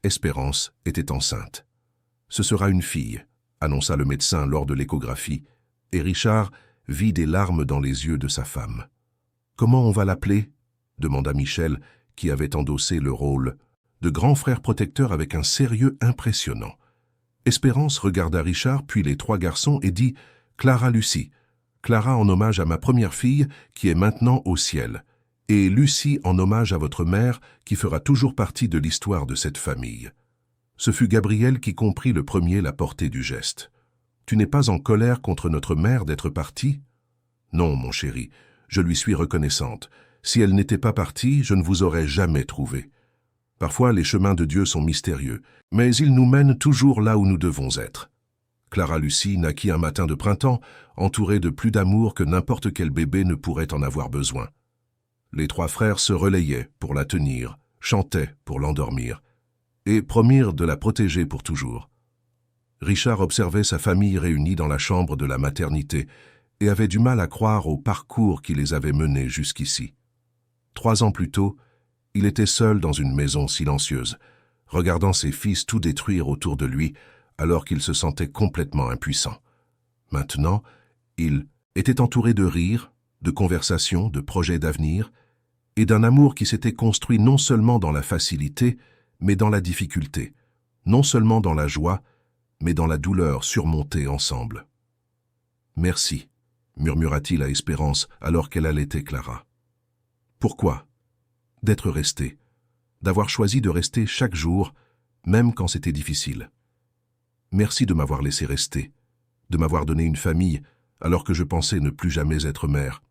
Espérance était enceinte. « Ce sera une fille », annonça le médecin lors de l'échographie, et Richard vit des larmes dans les yeux de sa femme. « Comment on va l'appeler » demanda Michel, qui avait endossé le rôle de grand frère protecteur avec un sérieux impressionnant. Espérance regarda Richard puis les 3 garçons et dit « Clara Lucie, Clara en hommage à ma première fille qui est maintenant au ciel, et Lucie en hommage à votre mère qui fera toujours partie de l'histoire de cette famille. » Ce fut Gabriel qui comprit le premier la portée du geste. « Tu n'es pas en colère contre notre mère d'être partie ?»« Non, mon chéri, je lui suis reconnaissante. Si elle n'était pas partie, je ne vous aurais jamais trouvé. Parfois, les chemins de Dieu sont mystérieux, mais ils nous mènent toujours là où nous devons être. » Clara Lucie naquit un matin de printemps, entourée de plus d'amour que n'importe quel bébé ne pourrait en avoir besoin. Les 3 frères se relayaient pour la tenir, chantaient pour l'endormir, et promirent de la protéger pour toujours. Richard observait sa famille réunie dans la chambre de la maternité et avait du mal à croire au parcours qui les avait menés jusqu'ici. 3 ans plus tôt, il était seul dans une maison silencieuse, regardant ses fils tout détruire autour de lui, alors qu'il se sentait complètement impuissant. Maintenant, il était entouré de rires, de conversations, de projets d'avenir, et d'un amour qui s'était construit non seulement dans la facilité, mais dans la difficulté, non seulement dans la joie, mais dans la douleur surmontée ensemble. « Merci », murmura-t-il à Espérance alors qu'elle allaitait Clara. « Pourquoi ? D'être resté, d'avoir choisi de rester chaque jour, même quand c'était difficile. Merci de m'avoir laissé rester, de m'avoir donné une famille alors que je pensais ne plus jamais être mère.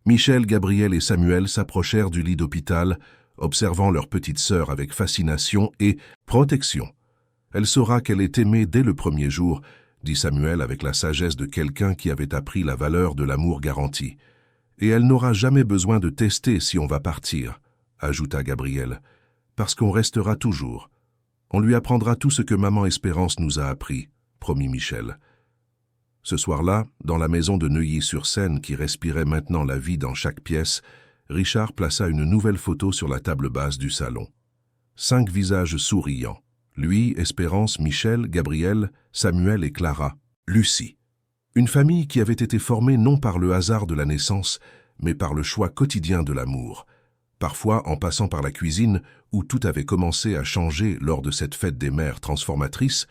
Michel, Gabriel et Samuel s'approchèrent du lit d'hôpital, observant leur petite sœur avec fascination et protection. « Elle saura qu'elle est aimée dès le premier jour », dit Samuel avec la sagesse de quelqu'un qui avait appris la valeur de l'amour garanti. « Et elle n'aura jamais besoin de tester si on va partir », ajouta Gabriel, « parce qu'on restera toujours. On lui apprendra tout ce que maman Espérance nous a appris », promit Michel. Ce soir-là, dans la maison de Neuilly-sur-Seine qui respirait maintenant la vie dans chaque pièce, Richard plaça une nouvelle photo sur la table basse du salon. 5 visages souriants. Lui, Espérance, Michel, Gabriel, Samuel et Clara, Lucie. Une famille qui avait été formée non par le hasard de la naissance, mais par le choix quotidien de l'amour. Parfois, en passant par la cuisine, où tout avait commencé à changer lors de cette fête des mères transformatrices,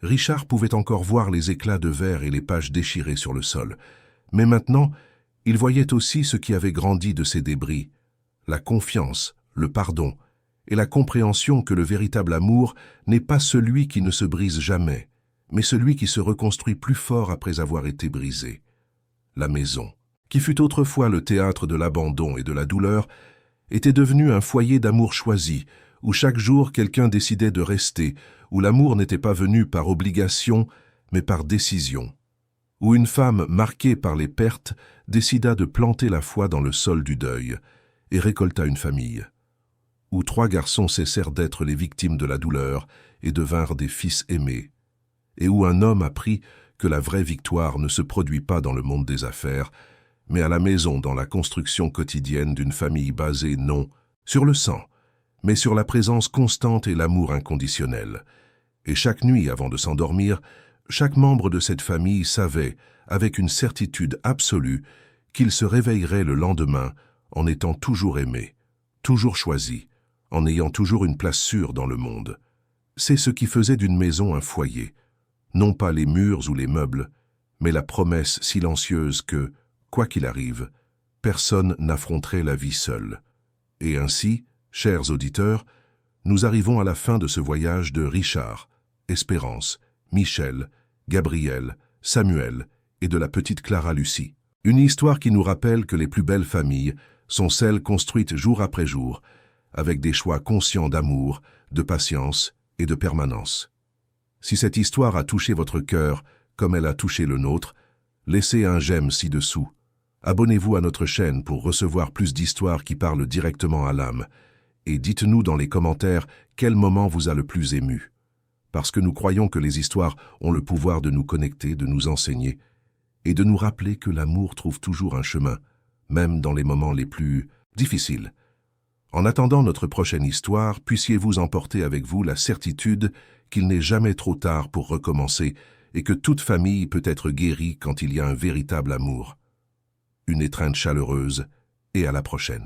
Richard pouvait encore voir les éclats de verre et les pages déchirées sur le sol. Mais maintenant, il voyait aussi ce qui avait grandi de ces débris, la confiance, le pardon, et la compréhension que le véritable amour n'est pas celui qui ne se brise jamais, mais celui qui se reconstruit plus fort après avoir été brisé. La maison, qui fut autrefois le théâtre de l'abandon et de la douleur, était devenue un foyer d'amour choisi, où chaque jour quelqu'un décidait de rester, où l'amour n'était pas venu par obligation, mais par décision, où une femme marquée par les pertes décida de planter la foi dans le sol du deuil et récolta une famille, où 3 garçons cessèrent d'être les victimes de la douleur et devinrent des fils aimés, et où un homme apprit que la vraie victoire ne se produit pas dans le monde des affaires, mais à la maison dans la construction quotidienne d'une famille basée non sur le sang, mais sur la présence constante et l'amour inconditionnel. Et chaque nuit, avant de s'endormir, chaque membre de cette famille savait, avec une certitude absolue, qu'il se réveillerait le lendemain en étant toujours aimé, toujours choisi, en ayant toujours une place sûre dans le monde. C'est ce qui faisait d'une maison un foyer, non pas les murs ou les meubles, mais la promesse silencieuse que, quoi qu'il arrive, personne n'affronterait la vie seule. Et ainsi, chers auditeurs, nous arrivons à la fin de ce voyage de Richard, Espérance, Michel, Gabriel, Samuel et de la petite Clara Lucie. Une histoire qui nous rappelle que les plus belles familles sont celles construites jour après jour, avec des choix conscients d'amour, de patience et de permanence. Si cette histoire a touché votre cœur, comme elle a touché le nôtre, laissez un j'aime ci-dessous. Abonnez-vous à notre chaîne pour recevoir plus d'histoires qui parlent directement à l'âme. Et dites-nous dans les commentaires quel moment vous a le plus ému. Parce que nous croyons que les histoires ont le pouvoir de nous connecter, de nous enseigner, et de nous rappeler que l'amour trouve toujours un chemin, même dans les moments les plus difficiles. En attendant notre prochaine histoire, puissiez-vous emporter avec vous la certitude qu'il n'est jamais trop tard pour recommencer et que toute famille peut être guérie quand il y a un véritable amour. Une étreinte chaleureuse et à la prochaine.